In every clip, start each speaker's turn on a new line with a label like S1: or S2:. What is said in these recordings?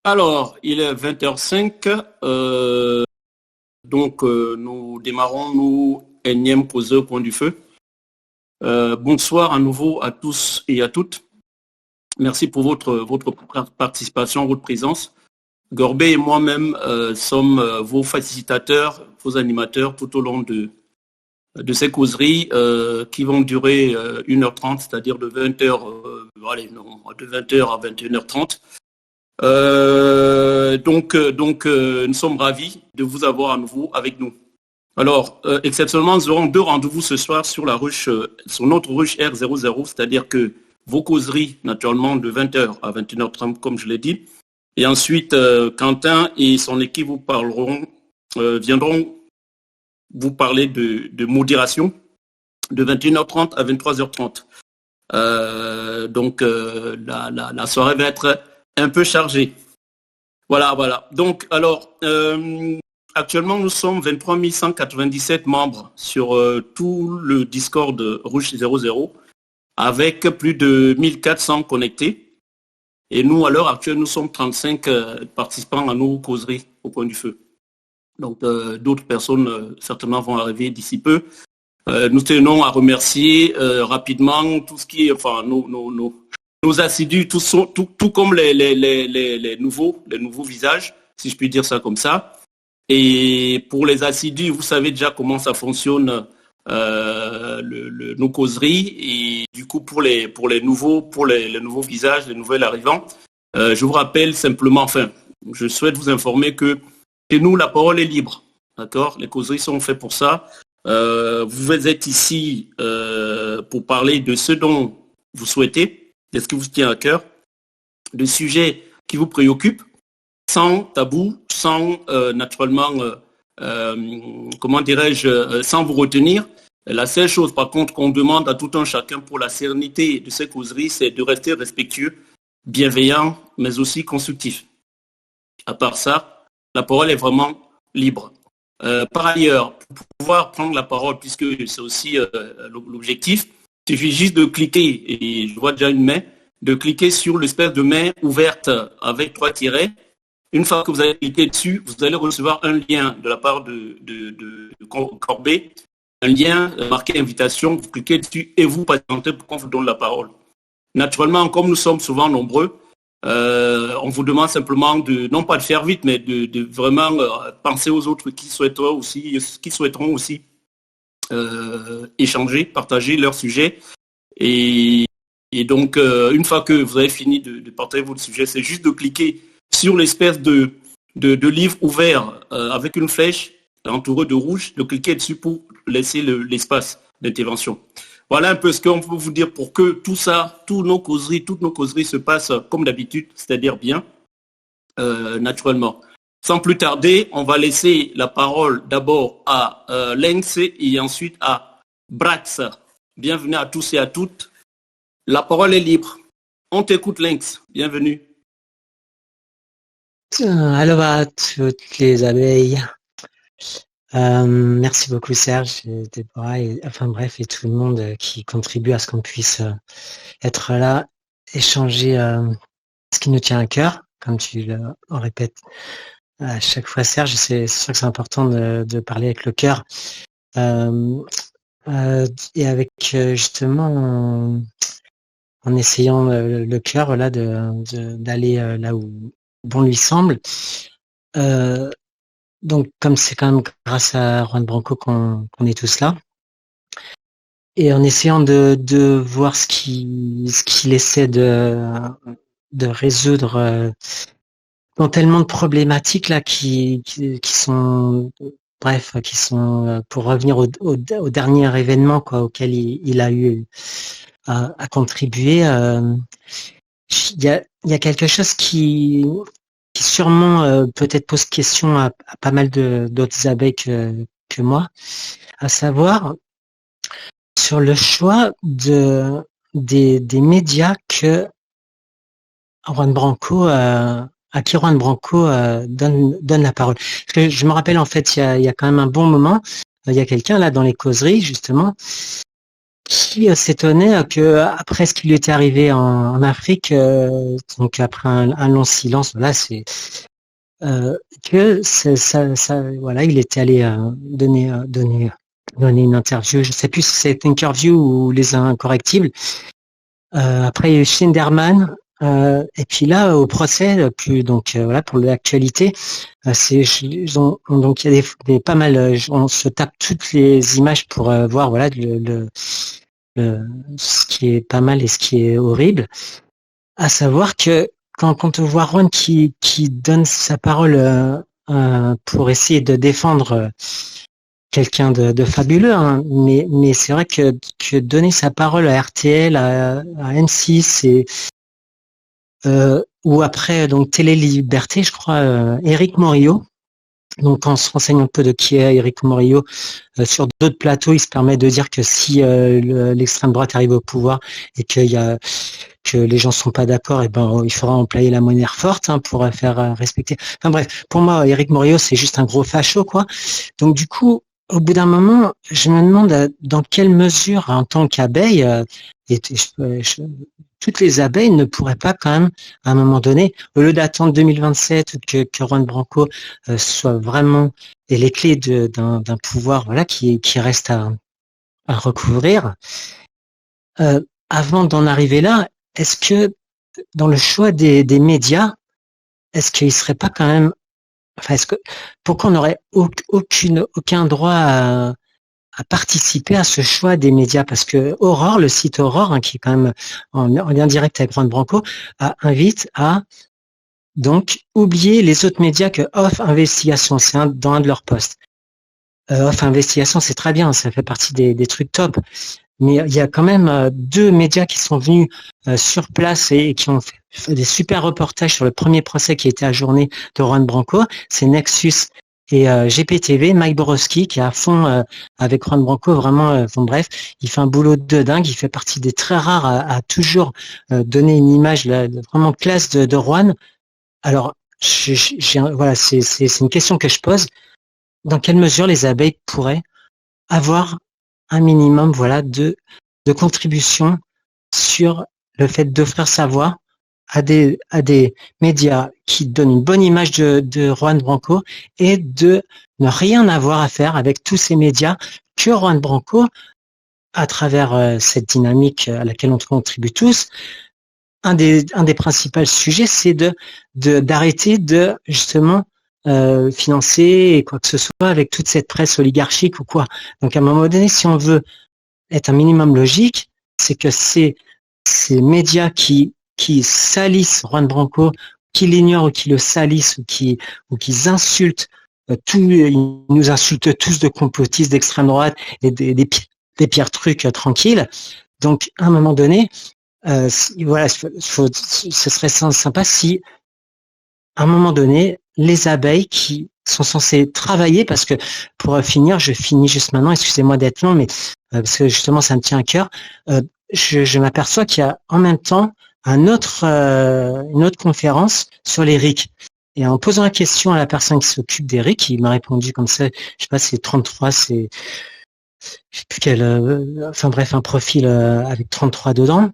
S1: Alors, il est 20h05, nous démarrons nos énièmes causeurs Point du Feu. Bonsoir à nouveau à tous et à toutes. Merci pour votre participation, votre présence. Gorbet et moi-même sommes vos facilitateurs, vos animateurs tout au long de ces causeries qui vont durer 1h30, c'est-à-dire de 20h, de 20h à 21h30. Nous sommes ravis de vous avoir à nouveau avec nous. Alors, exceptionnellement, nous aurons 2 rendez-vous ce soir sur la ruche, sur notre ruche R00, c'est-à-dire que vos causeries, naturellement, de 20h à 21h30, comme je l'ai dit. Et ensuite, Quentin et son équipe viendront vous parler de modération de 21h30 à 23h30. La soirée va être un peu chargée. Voilà. Donc, alors, actuellement, nous sommes 23 197 membres sur tout le Discord Rouge 00, avec plus de 1400 connectés. Et nous, à l'heure actuelle, nous sommes 35 participants à nos causeries au Point du Feu. Donc, d'autres personnes certainement vont arriver d'ici peu. Nous tenons à remercier rapidement tout ce qui est, nos assidus, tout comme les nouveaux visages, si je puis dire ça comme ça. Et pour les assidus, vous savez déjà comment ça fonctionne nos causeries. Et du coup, pour les nouveaux visages, les nouveaux arrivants, je vous rappelle simplement, je souhaite vous informer que chez nous, la parole est libre. D'accord ? Les causeries sont faites pour ça. Vous êtes ici pour parler de ce dont vous souhaitez, de ce qui vous tient à cœur, de sujets qui vous préoccupent, sans tabou, sans naturellement, sans vous retenir. La seule chose, par contre, qu'on demande à tout un chacun pour la sérénité de ces causeries, c'est de rester respectueux, bienveillant, mais aussi constructif. À part ça, la parole est vraiment libre. Par ailleurs, pour pouvoir prendre la parole, puisque c'est aussi l'objectif, il suffit juste de cliquer, et je vois déjà une main, de cliquer sur l'espèce de main ouverte avec 3 tirets. Une fois que vous avez cliqué dessus, vous allez recevoir un lien de la part de Corbet, un lien marqué invitation, vous cliquez dessus et vous patientez pour qu'on vous donne la parole. Naturellement, comme nous sommes souvent nombreux, on vous demande simplement non pas de faire vite, mais de vraiment penser aux autres qui souhaiteront aussi échanger, partager leur sujet. Et donc, une fois que vous avez fini de partager votre sujet, c'est juste de cliquer sur l'espèce de livre ouvert avec une flèche entourée de rouge, de cliquer dessus pour laisser l'espace d'intervention. Voilà un peu ce qu'on peut vous dire pour que toutes nos causeries se passent comme d'habitude, c'est-à-dire bien, naturellement. Sans plus tarder, on va laisser la parole d'abord à Lens et ensuite à Brax. Bienvenue à tous et à toutes. La parole est libre. On t'écoute, Lens. Bienvenue.
S2: Allô à toutes les abeilles. Merci beaucoup Serge et Déborah et tout le monde qui contribue à ce qu'on puisse être là, échanger ce qui nous tient à cœur, comme tu le répètes à chaque fois Serge. C'est sûr que c'est important de parler avec le cœur et avec justement en essayant le cœur là d'aller là où bon lui semble. Donc, comme c'est quand même grâce à Juan Branco qu'on est tous là, et en essayant de voir ce qu'il essaie de résoudre dans tellement de problématiques là qui sont pour revenir au dernier événement auquel il a eu à contribuer. Il y a quelque chose qui sûrement peut-être pose question à pas mal d'autres abeilles que moi, à savoir sur le choix des médias que Juan Branco à qui Juan Branco donne la parole. Parce que je me rappelle en fait il y a quand même un bon moment, il y a quelqu'un là dans les causeries justement qui aussi s'étonnait que après ce qui lui était arrivé en Afrique, donc après un long silence, voilà, c'est que voilà, il était allé donner une interview. Je sais plus si c'est Interview ou Les Incorrectibles. Après, il y a eu Schinderman. Et puis là, au procès, voilà, pour l'actualité, donc il y a des pas mal. On se tape toutes les images pour voir, voilà, ce qui est pas mal et ce qui est horrible. À savoir que quand on voit Juan qui donne sa parole pour essayer de défendre quelqu'un de fabuleux, hein, mais c'est vrai que donner sa parole à RTL, à M6 et ou après donc Télé Liberté, je crois, Éric Morillo. Donc en se renseignant un peu de qui est Éric Morillo, sur d'autres plateaux, il se permet de dire que si l'extrême droite arrive au pouvoir et que les gens sont pas d'accord, et ben il faudra employer la monnaie forte pour faire respecter. Enfin bref, pour moi, Éric Morillo, c'est juste un gros facho, quoi. Donc du coup, au bout d'un moment, je me demande dans quelle mesure, en tant qu'abeille, toutes les abeilles ne pourraient pas quand même, à un moment donné, au lieu d'attendre 2027 que Juan Branco soit vraiment et les clés d'un pouvoir, voilà, qui reste à recouvrir, avant d'en arriver là, est-ce que dans le choix des médias, est-ce qu'il serait pas quand même, enfin, pourquoi on n'aurait aucun droit à participer à ce choix des médias? Parce que Aurore, le site Aurore, qui est quand même en lien direct avec Juan Branco, invite à donc oublier les autres médias que Off Investigation, c'est dans un de leurs posts. Off Investigation, c'est très bien, ça fait partie des trucs top. Mais il y a quand même 2 médias qui sont venus sur place et qui ont fait des super reportages sur le premier procès qui a été ajourné de Juan Branco. C'est Nexus et GPTV, Mike Borowski qui est à fond avec Juan Branco, vraiment, bref, il fait un boulot de dingue, il fait partie des très rares à toujours donner une image vraiment classe de Juan. Alors, voilà, c'est une question que je pose. Dans quelle mesure les abeilles pourraient avoir un minimum, voilà, de contribution sur le fait d'offrir sa voix à des médias qui donnent une bonne image de Juan Branco et de ne rien avoir à faire avec tous ces médias que Juan Branco, à travers cette dynamique à laquelle on contribue tous. Un des principaux sujets, c'est d'arrêter de justement financer quoi que ce soit avec toute cette presse oligarchique ou quoi. Donc à un moment donné, si on veut être un minimum logique, c'est que ces médias qui salissent Juan Branco, qui l'ignorent ou qui le salissent ou qui insultent ils nous insultent tous de complotistes d'extrême droite et des pires trucs tranquilles. Donc à un moment donné, voilà, ce serait sympa si à un moment donné, les abeilles qui sont censées travailler, parce que pour finir, je finis juste maintenant, excusez-moi d'être long, mais parce que justement ça me tient à cœur, je m'aperçois qu'il y a en même temps une autre conférence sur les RIC. Et en posant la question à la personne qui s'occupe des RIC, il m'a répondu comme ça, je sais pas, c'est 33, je sais plus quel, enfin bref, un profil avec 33 dedans.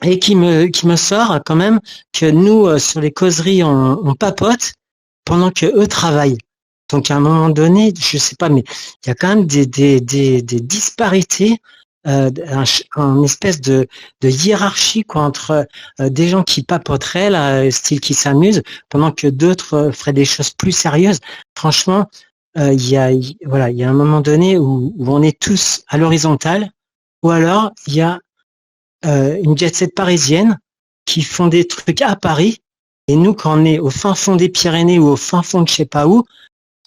S2: Et qui me sort quand même que nous, sur les causeries, on papote pendant que eux travaillent. Donc à un moment donné, je sais pas, mais il y a quand même des disparités, un espèce de hiérarchie quoi, entre des gens qui papoteraient, là, style qui s'amusent, pendant que d'autres feraient des choses plus sérieuses. Franchement, il y a un moment donné où on est tous à l'horizontale, ou alors il y a une jet set parisienne qui font des trucs à Paris, et nous, quand on est au fin fond des Pyrénées ou au fin fond de je sais pas où,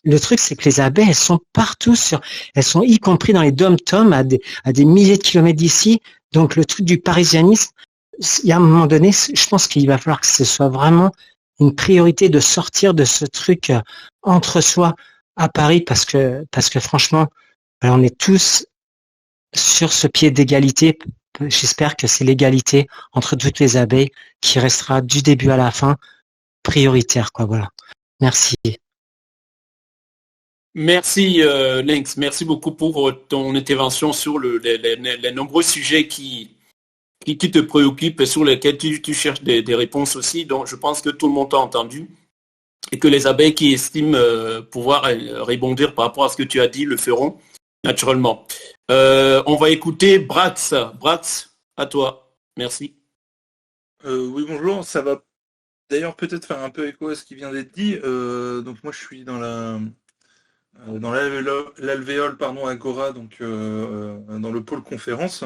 S2: le truc, c'est que les abeilles, elles sont partout elles sont y compris dans les dom-toms à des milliers de kilomètres d'ici. Donc, le truc du parisianisme, il y a un moment donné, je pense qu'il va falloir que ce soit vraiment une priorité de sortir de ce truc entre soi à Paris parce que franchement, on est tous sur ce pied d'égalité. J'espère que c'est l'égalité entre toutes les abeilles qui restera du début à la fin prioritaire, quoi. Voilà. Merci.
S1: Merci Lynx, merci beaucoup pour ton intervention sur les nombreux sujets qui te préoccupent et sur lesquels tu cherches des réponses aussi. Donc je pense que tout le monde t'a entendu et que les abeilles qui estiment pouvoir rebondir par rapport à ce que tu as dit le feront naturellement. On va écouter Brax. Brax, à toi. Merci.
S3: Oui, bonjour, ça va d'ailleurs peut-être faire un peu écho à ce qui vient d'être dit. Donc moi je suis dans l'alvéole Agora, donc dans le pôle conférence.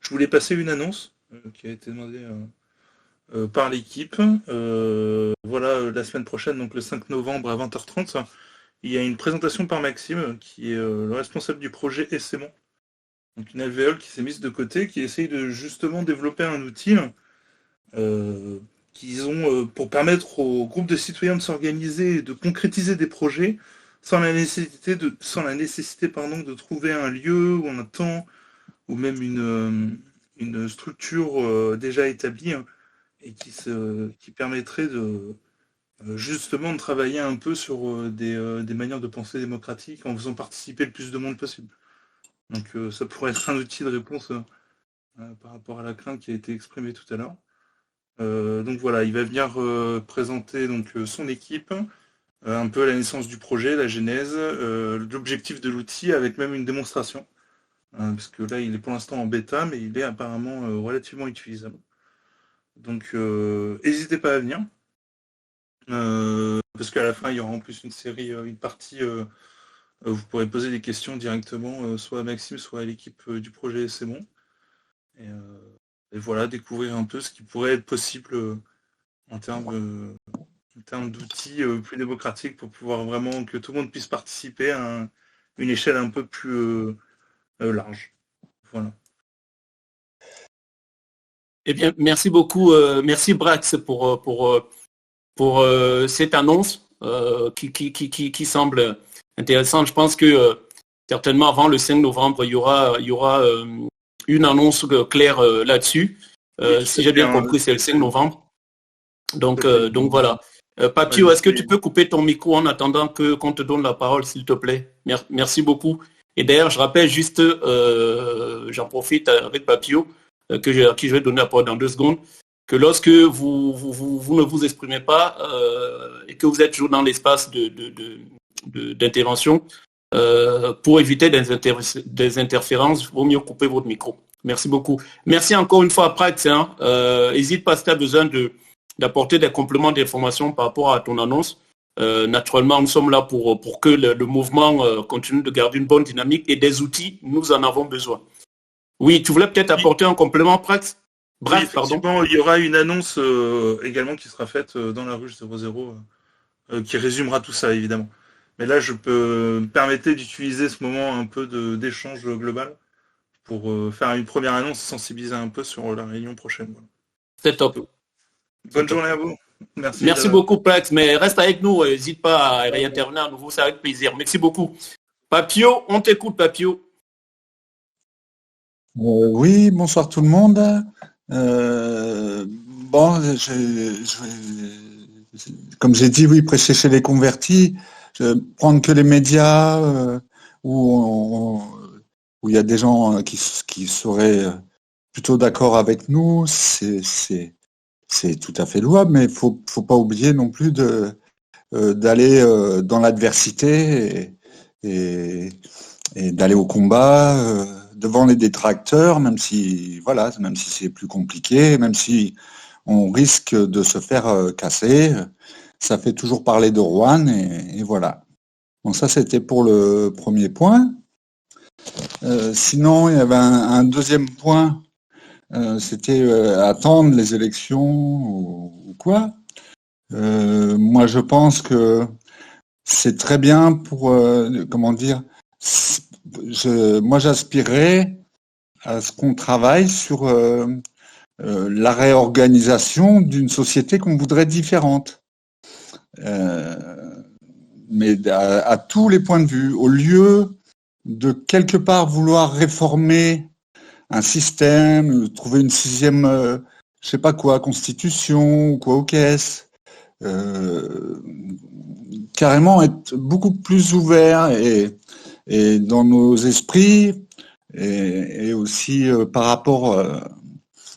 S3: Je voulais passer une annonce qui a été demandée par l'équipe. Voilà, la semaine prochaine, donc le 5 novembre à 20h30, il y a une présentation par Maxime, qui est le responsable du projet Essaimons. Donc une alvéole qui s'est mise de côté, qui essaye de justement développer un outil qu'ils ont pour permettre aux groupes de citoyens de s'organiser et de concrétiser des projets sans la nécessité de trouver un lieu ou un temps ou même une structure déjà établie, hein, et qui permettrait de justement de travailler un peu sur des manières de penser démocratiques en faisant participer le plus de monde possible. Donc ça pourrait être un outil de réponse par rapport à la crainte qui a été exprimée tout à l'heure. Donc voilà, il va venir présenter donc son équipe, un peu la naissance du projet, la genèse, l'objectif de l'outil avec même une démonstration. Parce que là, il est pour l'instant en bêta, mais il est apparemment relativement utilisable. Donc n'hésitez pas à venir. Parce qu'à la fin, il y aura en plus une partie, vous pourrez poser des questions directement, soit à Maxime, soit à l'équipe du projet C'est bon. Et voilà, découvrir un peu ce qui pourrait être possible en termes d'outils plus démocratiques pour pouvoir vraiment que tout le monde puisse participer à une échelle un peu plus large. Voilà.
S1: Eh bien, merci beaucoup. Merci Brax pour cette annonce qui semble intéressante. Je pense que certainement avant le 5 novembre, il y aura une annonce claire là-dessus. Si j'ai bien compris, c'est le 5 novembre. Donc voilà. Papio, est-ce que tu peux couper ton micro en attendant qu'on te donne la parole, s'il te plaît? Merci beaucoup. Et d'ailleurs, je rappelle juste, j'en profite avec Papio, à qui je vais donner la parole dans 2 secondes, que lorsque vous ne vous exprimez pas et que vous êtes toujours dans l'espace d'intervention, pour éviter des interférences, il vaut mieux couper votre micro. Merci beaucoup. Merci encore une fois à Prax. N'hésite pas si tu as besoin d'apporter des compléments d'information par rapport à ton annonce. Naturellement, nous sommes là pour que le mouvement continue de garder une bonne dynamique et des outils, nous en avons besoin. Oui, tu voulais peut-être apporter un complément, Prax?
S3: Bref, pardon. Il y aura une annonce également qui sera faite dans la ruche 00 qui résumera tout ça, évidemment. Mais là, je peux me permettre d'utiliser ce moment un peu d'échange global pour faire une première annonce et sensibiliser un peu sur la réunion prochaine. Voilà.
S1: C'est top.
S3: Bonne journée à vous.
S1: Merci beaucoup, Prax. Mais reste avec nous. N'hésite pas à réintervenir à nouveau. C'est avec plaisir. Merci beaucoup. Papio, on t'écoute, Papio.
S4: Oui, bonsoir tout le monde. Comme j'ai dit, oui, prêcher chez les convertis, prendre que les médias où il y a des gens qui seraient plutôt d'accord avec nous, c'est tout à fait louable, mais il faut pas oublier non plus d'aller dans l'adversité et d'aller au combat devant les détracteurs, même si c'est plus compliqué, même si on risque de se faire casser. Ça fait toujours parler de Rouen et voilà. Donc ça, c'était pour le premier point. Sinon, il y avait un deuxième point, c'était attendre les élections ou quoi. Moi, je pense que c'est très bien pour, moi, j'aspirerais à ce qu'on travaille sur la réorganisation d'une société qu'on voudrait différente. Mais à tous les points de vue, au lieu de quelque part vouloir réformer un système, trouver une 6e, je sais pas quoi, constitution ou quoi ou qu'est-ce, carrément être beaucoup plus ouverts et dans nos esprits et aussi par rapport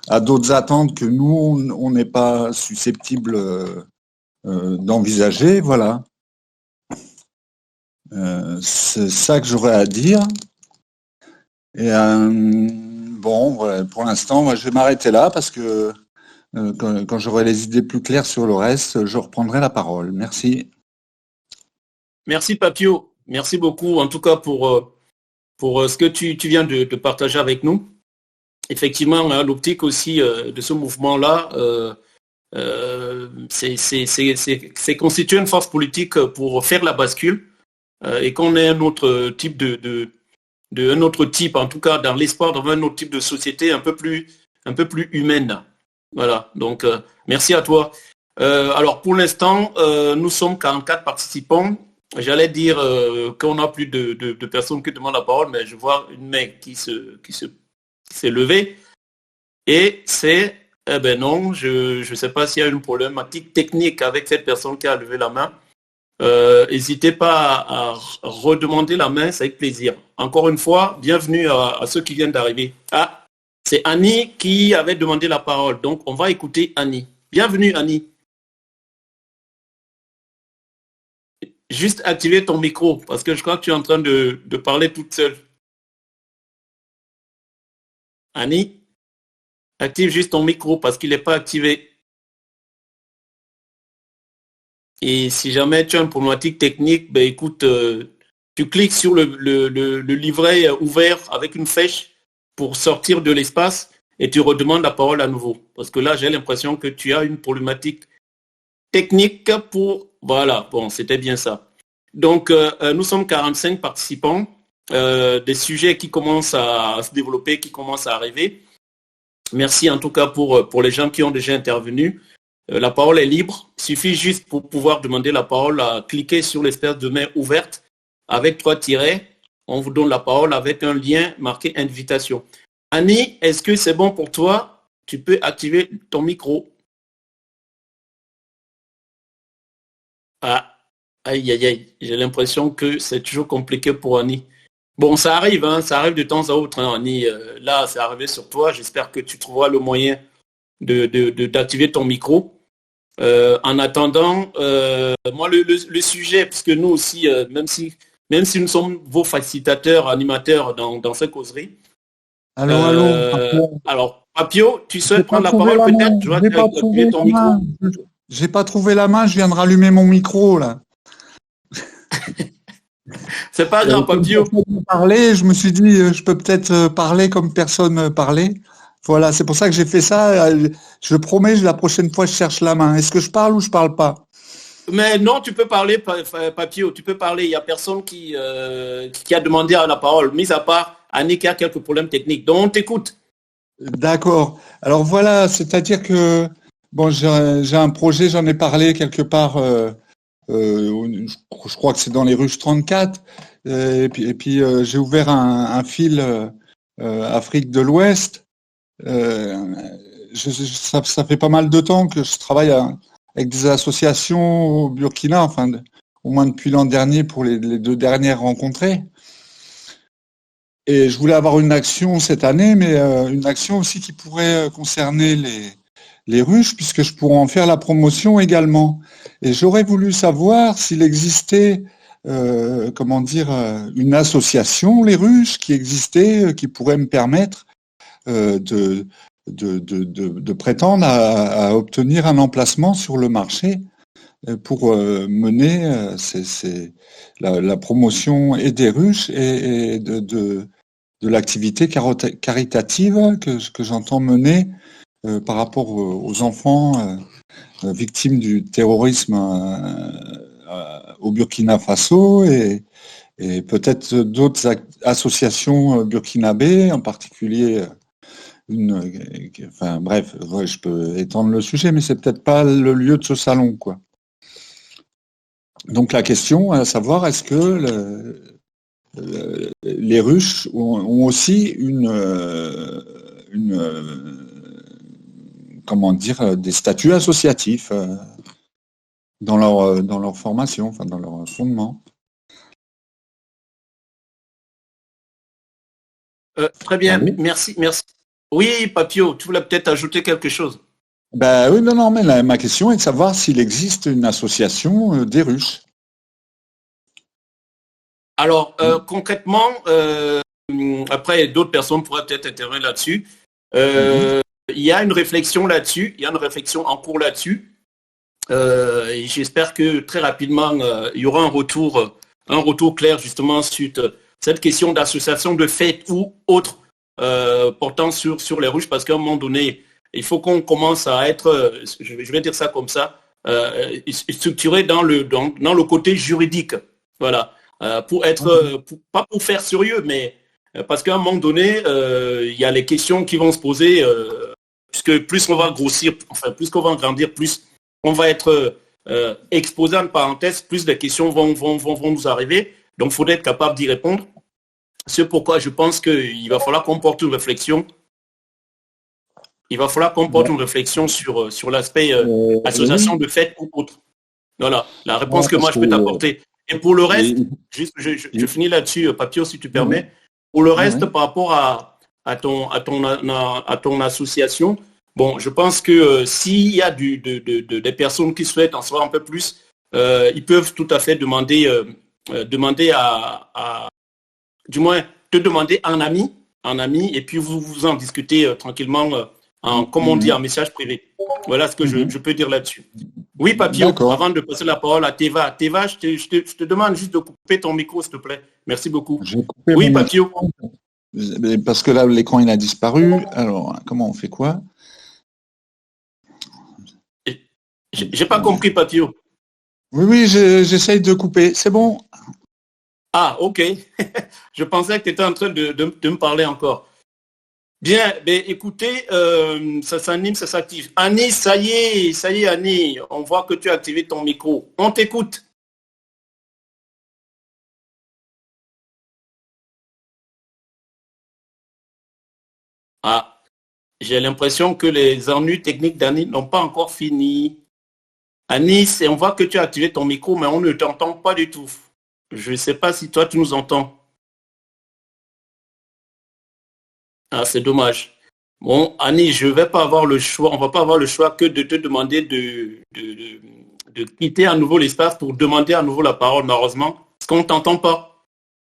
S4: à d'autres attentes que nous, on n'est pas susceptible d'envisager. Voilà. C'est ça que j'aurais à dire. Et bon, voilà, pour l'instant, moi, je vais m'arrêter là parce que quand j'aurai les idées plus claires sur le reste, je reprendrai la parole. Merci.
S1: Merci Papio, merci beaucoup en tout cas pour ce que tu viens de partager avec nous. Effectivement, l'optique aussi de ce mouvement-là, c'est constituer une force politique pour faire la bascule et qu'on ait un autre type un autre type, en tout cas dans l'espoir d'avoir un autre type de société un peu plus humaine. Voilà, donc merci à toi. Alors pour l'instant, nous sommes 44 participants. J'allais dire qu'on a plus de personnes qui demandent la parole, mais je vois une main qui s'est levée. Et c'est, eh ben non, je ne sais pas s'il y a une problématique technique avec cette personne qui a levé la main. N'hésitez pas à redemander la main, c'est avec plaisir. Encore une fois, bienvenue à ceux qui viennent d'arriver. Ah, c'est Annie qui avait demandé la parole, donc on va écouter Annie. Bienvenue Annie. Juste activer ton micro, parce que je crois que tu es en train de parler toute seule. Annie, active juste ton micro parce qu'il n'est pas activé. Et si jamais tu as une problématique technique, ben écoute, tu cliques sur le livret ouvert avec une flèche pour sortir de l'espace et tu redemandes la parole à nouveau. Parce que là, j'ai l'impression que tu as une problématique technique pour... Voilà, bon, c'était bien ça. Donc, nous sommes 45 participants, des sujets qui commencent à se développer, qui commencent à arriver. Merci en tout cas pour les gens qui ont déjà intervenu. La parole est libre. Il suffit juste pour pouvoir demander la parole à cliquer sur l'espèce de main ouverte avec 3 tirets. On vous donne la parole avec un lien marqué invitation. Annie, est-ce que c'est bon pour toi? Tu peux activer ton micro. Ah, aïe, aïe, aïe. J'ai l'impression que c'est toujours compliqué pour Annie. Bon, ça arrive, hein, ça arrive de temps à autre, hein, Annie. Là, c'est arrivé sur toi. J'espère que tu trouveras le moyen d'activer ton micro. En attendant, moi, le sujet, puisque nous aussi, même si nous sommes vos facilitateurs, animateurs dans cette causerie.
S4: Allô.
S1: Alors, Papio, tu souhaites prendre la parole peut-être? Je vois que tu as activé ton micro.
S4: J'ai pas trouvé la main, je viens de rallumer mon micro, là.
S1: C'est pas grave, Papio.
S4: Je me suis dit, je peux peut-être parler comme personne parlait. Voilà, c'est pour ça que j'ai fait ça. Je promets, la prochaine fois, je cherche la main. Est-ce que je parle ou je parle pas?
S1: Mais non, tu peux parler, Papio, tu peux parler. Il n'y a personne qui a demandé à la parole, mis à part Annie qui a quelques problèmes techniques. Donc, on t'écoute.
S4: D'accord. Alors voilà, c'est-à-dire que bon, j'ai un projet, j'en ai parlé quelque part. Je crois que c'est dans les ruches 34. Et puis j'ai ouvert un fil Afrique de l'Ouest. Ça fait pas mal de temps que je travaille avec des associations au Burkina, enfin au moins depuis l'an dernier pour les 2 dernières rencontrées. Et je voulais avoir une action cette année, mais une action aussi qui pourrait concerner les ruches, puisque je pourrais en faire la promotion également. Et j'aurais voulu savoir s'il existait, une association, les ruches, qui existait, qui pourrait me permettre de prétendre à obtenir un emplacement sur le marché pour mener la promotion et des ruches et de l'activité caritative que j'entends mener par rapport aux enfants victimes du terrorisme au Burkina Faso et peut-être d'autres associations burkinabées, en particulier bref, je peux étendre le sujet, mais c'est peut-être pas le lieu de ce salon, quoi. Donc la question, à savoir, est-ce que les ruches ont aussi des statuts associatifs dans leur formation, enfin dans leur fondement.
S1: Très bien,
S4: Allô.
S1: merci, merci. Oui, Papio, tu voulais peut-être ajouter quelque chose.
S4: Ben oui, non, mais ma question est de savoir s'il existe une association des ruches.
S1: Alors, concrètement, après, d'autres personnes pourraient peut-être intervenir là-dessus. Il y a une réflexion là-dessus, il y a une réflexion en cours là-dessus. Et j'espère que très rapidement, il y aura un retour clair justement sur cette question d'association de fait ou autre portant sur les ruches, parce qu'à un moment donné, il faut qu'on commence à être, je vais dire ça comme ça, structuré dans le côté juridique. Voilà. Pour être, pas pour faire sérieux, mais parce qu'à un moment donné, il y a les questions qui vont se poser, puisque plus on va grossir, enfin plus qu'on va grandir, plus on va être exposé en parenthèse, plus les questions vont nous arriver. Donc, il faudrait être capable d'y répondre. C'est pourquoi je pense qu'il va falloir qu'on porte une réflexion. Il va falloir qu'on porte une réflexion sur l'aspect association de fait ou autre. Voilà, la réponse que moi je peux t'apporter. Et pour le reste, juste, je finis là-dessus, Papio, si tu permets. Pour le reste, par rapport à ton association, bon, je pense que s'il y a des personnes qui souhaitent en savoir un peu plus, ils peuvent tout à fait demander du moins, te demander en ami, et puis vous en discutez tranquillement, comme on dit, en message privé. Voilà ce que je peux dire là-dessus. Oui, Papio, avant de passer la parole à Teva. Teva, je te demande juste de couper ton micro, s'il te plaît. Merci beaucoup. Oui, Papio.
S4: Parce que là, l'écran, il a disparu. Alors, comment on fait quoi?
S1: J'ai pas compris, Papio.
S4: Oui, j'essaye de couper. C'est bon.
S1: Ah, ok. Je pensais que tu étais en train de me parler encore. Bien, ben, écoutez, ça s'anime, ça s'active. Annie, ça y est, Annie. On voit que tu as activé ton micro. On t'écoute. Ah, j'ai l'impression que les ennuis techniques d'Annie n'ont pas encore fini. Annie, on voit que tu as activé ton micro, mais on ne t'entend pas du tout. Je ne sais pas si toi, tu nous entends. Ah, c'est dommage. Bon, Annie, je vais pas avoir le choix, on va pas avoir le choix que de te demander de quitter à nouveau l'espace pour demander à nouveau la parole, malheureusement, parce qu'on ne t'entend pas.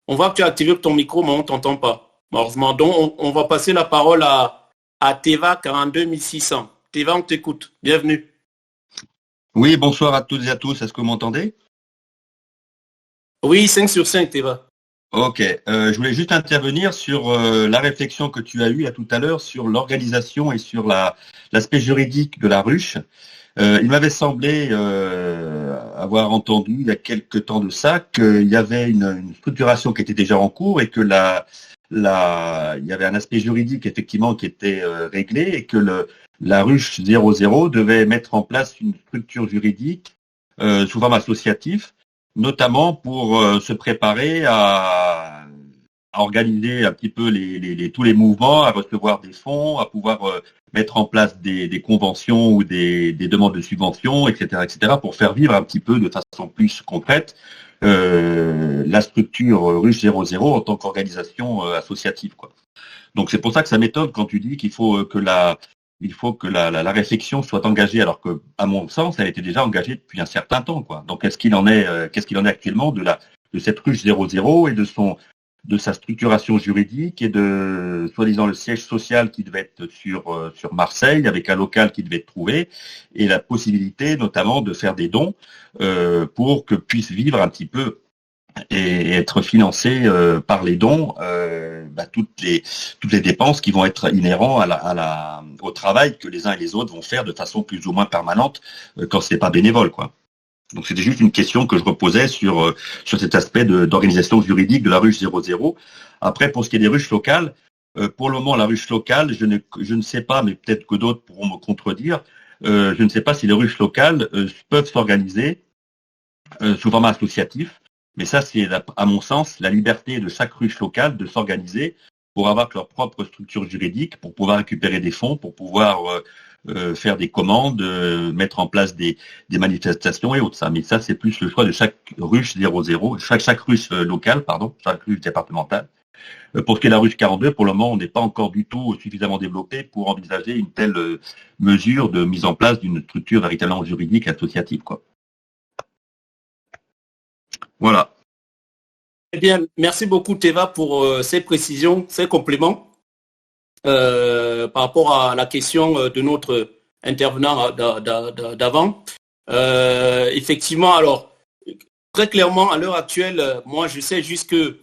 S1: On voit que tu as activé ton micro, mais on ne t'entend pas, malheureusement. Donc, on va passer la parole à Teva 42600. Teva, on t'écoute. Bienvenue.
S5: Oui, bonsoir à toutes et à tous. Est-ce que vous m'entendez?
S1: Oui, 5 sur 5, Teva.
S5: Ok, je voulais juste intervenir sur la réflexion que tu as eue tout à l'heure sur l'organisation et sur l'aspect juridique de la ruche. Il m'avait semblé avoir entendu il y a quelque temps de ça qu'il y avait une structuration qui était déjà en cours et que il y avait un aspect juridique effectivement qui était réglé et que la ruche 00 devait mettre en place une structure juridique sous forme associative, notamment pour se préparer à organiser un petit peu tous les mouvements, à recevoir des fonds, à pouvoir mettre en place des conventions ou des demandes de subventions, etc., pour faire vivre un petit peu de façon plus concrète la structure Ruche 00 en tant qu'organisation associative, quoi. Donc c'est pour ça que ça m'étonne quand tu dis qu'il faut que la réflexion soit engagée, alors que, à mon sens, elle était déjà engagée depuis un certain temps, quoi. Donc, qu'est-ce qu'il en est actuellement de cette ruche 00 et de sa structuration juridique et de, soi-disant, le siège social qui devait être sur Marseille, avec un local qui devait être trouvé, et la possibilité, notamment, de faire des dons pour que puisse vivre un petit peu et être financé par les dons toutes les dépenses qui vont être inhérents au travail que les uns et les autres vont faire de façon plus ou moins permanente quand c'est pas bénévole, quoi. Donc c'était juste une question que je reposais sur cet aspect d'organisation juridique de la ruche 00. Après, pour ce qui est des ruches locales, pour le moment la ruche locale, je ne sais pas, mais peut-être que d'autres pourront me contredire, je ne sais pas si les ruches locales peuvent s'organiser sous format associatif. Mais ça, c'est, à mon sens, la liberté de chaque ruche locale de s'organiser pour avoir leur propre structure juridique, pour pouvoir récupérer des fonds, pour pouvoir faire des commandes, mettre en place des manifestations et autres. Ça. Mais ça, c'est plus le choix de chaque ruche 00, chaque ruche locale, pardon, chaque ruche départementale. Pour ce qui est de la ruche 42, pour le moment, on n'est pas encore du tout suffisamment développé pour envisager une telle mesure de mise en place d'une structure véritablement juridique associative, quoi. Voilà.
S1: Eh bien, merci beaucoup Teva pour ces précisions, ces compléments par rapport à la question de notre intervenant d'avant. Effectivement, alors, très clairement, à l'heure actuelle, moi, je sais juste que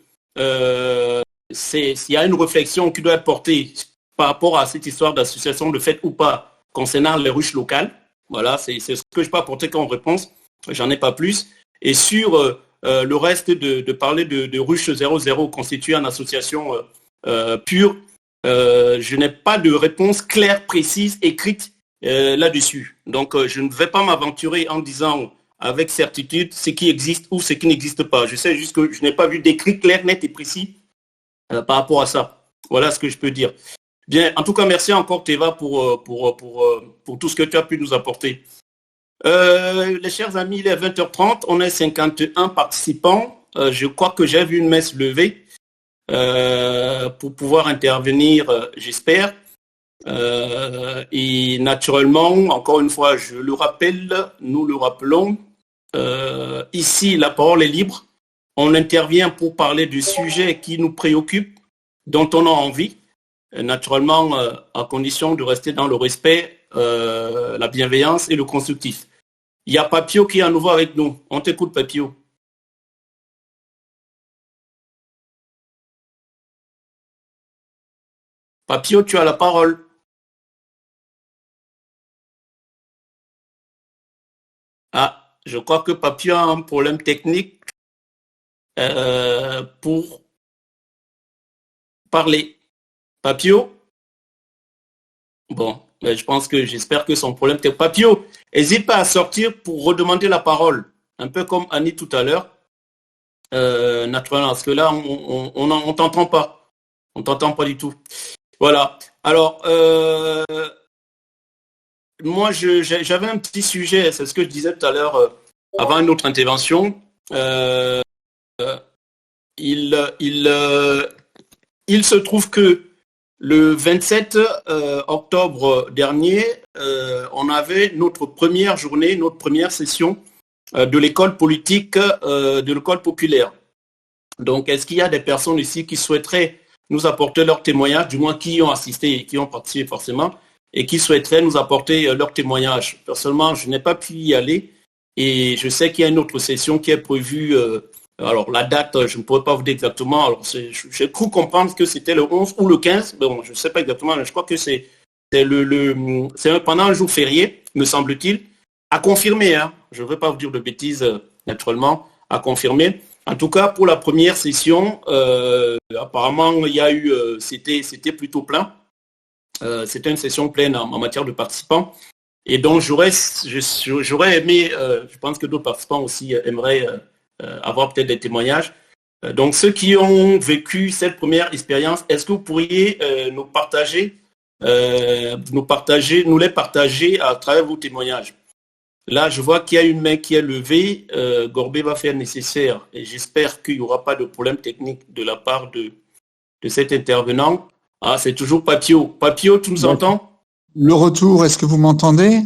S1: s'il y a une réflexion qui doit être portée par rapport à cette histoire d'association de fait ou pas concernant les ruches locales. Voilà, c'est ce que je peux apporter comme réponse. J'en ai pas plus. Et sur le reste de parler de ruche 00 constituée en association pure, je n'ai pas de réponse claire, précise, écrite là-dessus. Donc, je ne vais pas m'aventurer en disant avec certitude ce qui existe ou ce qui n'existe pas. Je sais juste que je n'ai pas vu d'écrit clair, net et précis par rapport à ça. Voilà ce que je peux dire. Bien, en tout cas, merci encore Teva pour tout ce que tu as pu nous apporter. Les chers amis, il est 20h30, on est 51 participants. Je crois que j'ai vu une messe levée pour pouvoir intervenir, j'espère. Et naturellement, encore une fois, je le rappelle, nous le rappelons, ici, la parole est libre. On intervient pour parler du sujet qui nous préoccupe, dont on a envie, naturellement, à condition de rester dans le respect, la bienveillance et le constructif. Il y a Papio qui est à nouveau avec nous. On t'écoute, Papio. Papio, tu as la parole. Ah, je crois que Papio a un problème technique pour parler. Papio? Bon, je pense que j'espère que son problème est Papio. N'hésite pas à sortir pour redemander la parole, un peu comme Annie tout à l'heure. Naturellement, parce que là, on t'entend pas. On t'entend pas du tout. Voilà. Alors, moi, j'avais un petit sujet, c'est ce que je disais tout à l'heure avant une autre intervention. Il se trouve que le 27 octobre dernier, on avait notre première journée, notre première session de l'école politique, de l'école populaire. Donc, est-ce qu'il y a des personnes ici qui souhaiteraient nous apporter leur témoignage, du moins qui y ont assisté et qui ont participé forcément, et qui souhaiteraient nous apporter leur témoignage? Personnellement, je n'ai pas pu y aller et je sais qu'il y a une autre session qui est prévue. Alors, la date, je ne pourrais pas vous dire exactement. Alors, j'ai cru comprendre que c'était le 11 ou le 15. Bon, je ne sais pas exactement, mais je crois que c'est pendant un jour férié, me semble-t-il. À confirmer, hein. Je ne veux pas vous dire de bêtises, naturellement, à confirmer. En tout cas, pour la première session, apparemment, il y a eu, c'était plutôt plein. C'était une session pleine en matière de participants. Et donc, j'aurais aimé, je pense que d'autres participants aussi aimeraient avoir peut-être des témoignages. Donc, ceux qui ont vécu cette première expérience, est-ce que vous pourriez nous les partager à travers vos témoignages? Là, je vois qu'il y a une main qui est levée. Gorbé va faire nécessaire et j'espère qu'il n'y aura pas de problème technique de la part de cet intervenant. Ah, c'est toujours Papio. Papio, tu nous entends?
S4: Le retour, est-ce que vous m'entendez?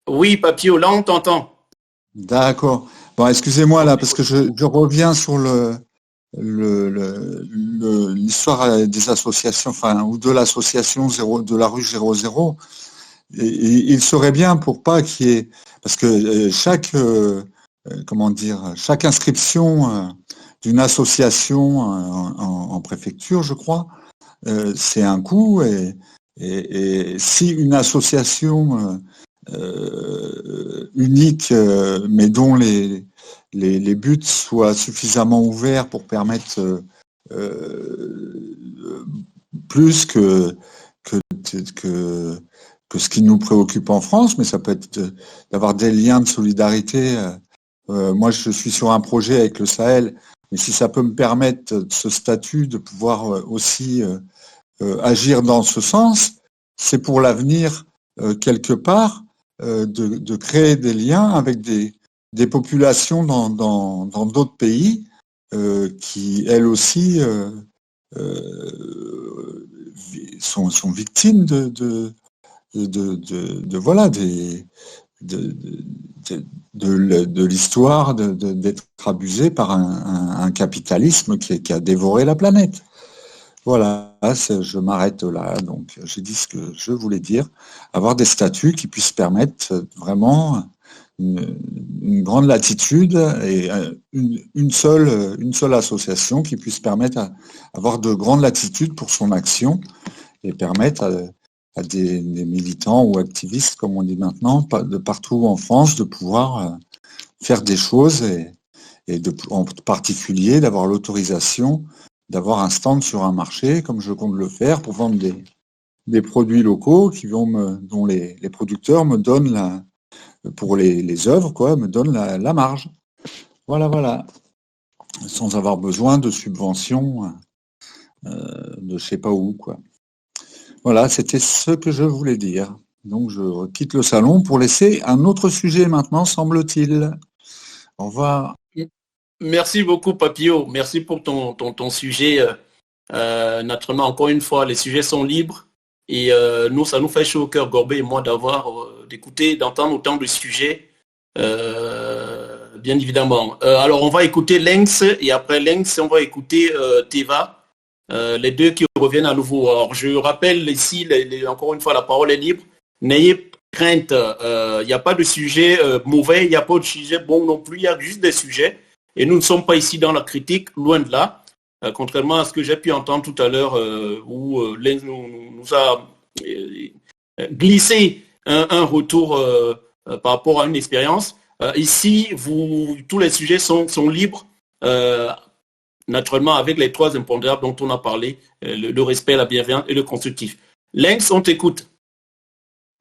S1: Oui, Papio, là, on t'entend.
S4: D'accord. Bon, excusez-moi là, parce que je reviens sur l'histoire des associations, enfin, ou de l'association de la rue 00. Et il serait bien pour pas qu'il y ait, parce que chaque inscription d'une association en préfecture, je crois, c'est un coût, et si une association unique, mais dont les buts soient suffisamment ouverts pour permettre plus que ce qui nous préoccupe en France, mais ça peut être d'avoir des liens de solidarité. Moi, je suis sur un projet avec le Sahel Mais si ça peut me permettre, ce statut, de pouvoir aussi agir dans ce sens, c'est pour l'avenir, quelque part, de créer des liens avec des populations dans d'autres pays qui, elles aussi, sont victimes de voilà, de l'histoire d'être abusé par un capitalisme qui a dévoré la planète. Voilà, je m'arrête là. Donc, j'ai dit ce que je voulais dire. Avoir des statuts qui puissent permettre vraiment une grande latitude et une seule association qui puisse permettre d'avoir de grandes latitudes pour son action et permettre à des militants ou activistes, comme on dit maintenant, de partout en France, de pouvoir faire des choses et en particulier d'avoir l'autorisation d'avoir un stand sur un marché, comme je compte le faire, pour vendre des produits locaux dont les producteurs me donnent pour les œuvres, me donnent la marge. Voilà. Sans avoir besoin de subventions de je sais pas où, Voilà, c'était ce que je voulais dire. Donc je quitte le salon pour laisser un autre sujet maintenant, semble-t-il. Au revoir.
S1: Merci beaucoup, Papillot. Merci pour ton sujet. Naturellement, encore une fois, les sujets sont libres et nous, ça nous fait chaud au cœur, Gorbet et moi, d'entendre autant de sujets, bien évidemment. Alors, on va écouter Lynx et après Lynx, on va écouter Teva, les deux qui reviennent à nouveau. Alors, je rappelle ici, encore une fois, la parole est libre. N'ayez crainte, il n'y a pas de sujet mauvais, il n'y a pas de sujet bon non plus, il y a juste des sujets. Et nous ne sommes pas ici dans la critique, loin de là, contrairement à ce que j'ai pu entendre tout à l'heure où Lynx nous a glissé un retour par rapport à une expérience. Ici, tous les sujets sont libres, naturellement avec les trois impondérables dont on a parlé, le respect, la bienveillance et le constructif. Lynx, on t'écoute.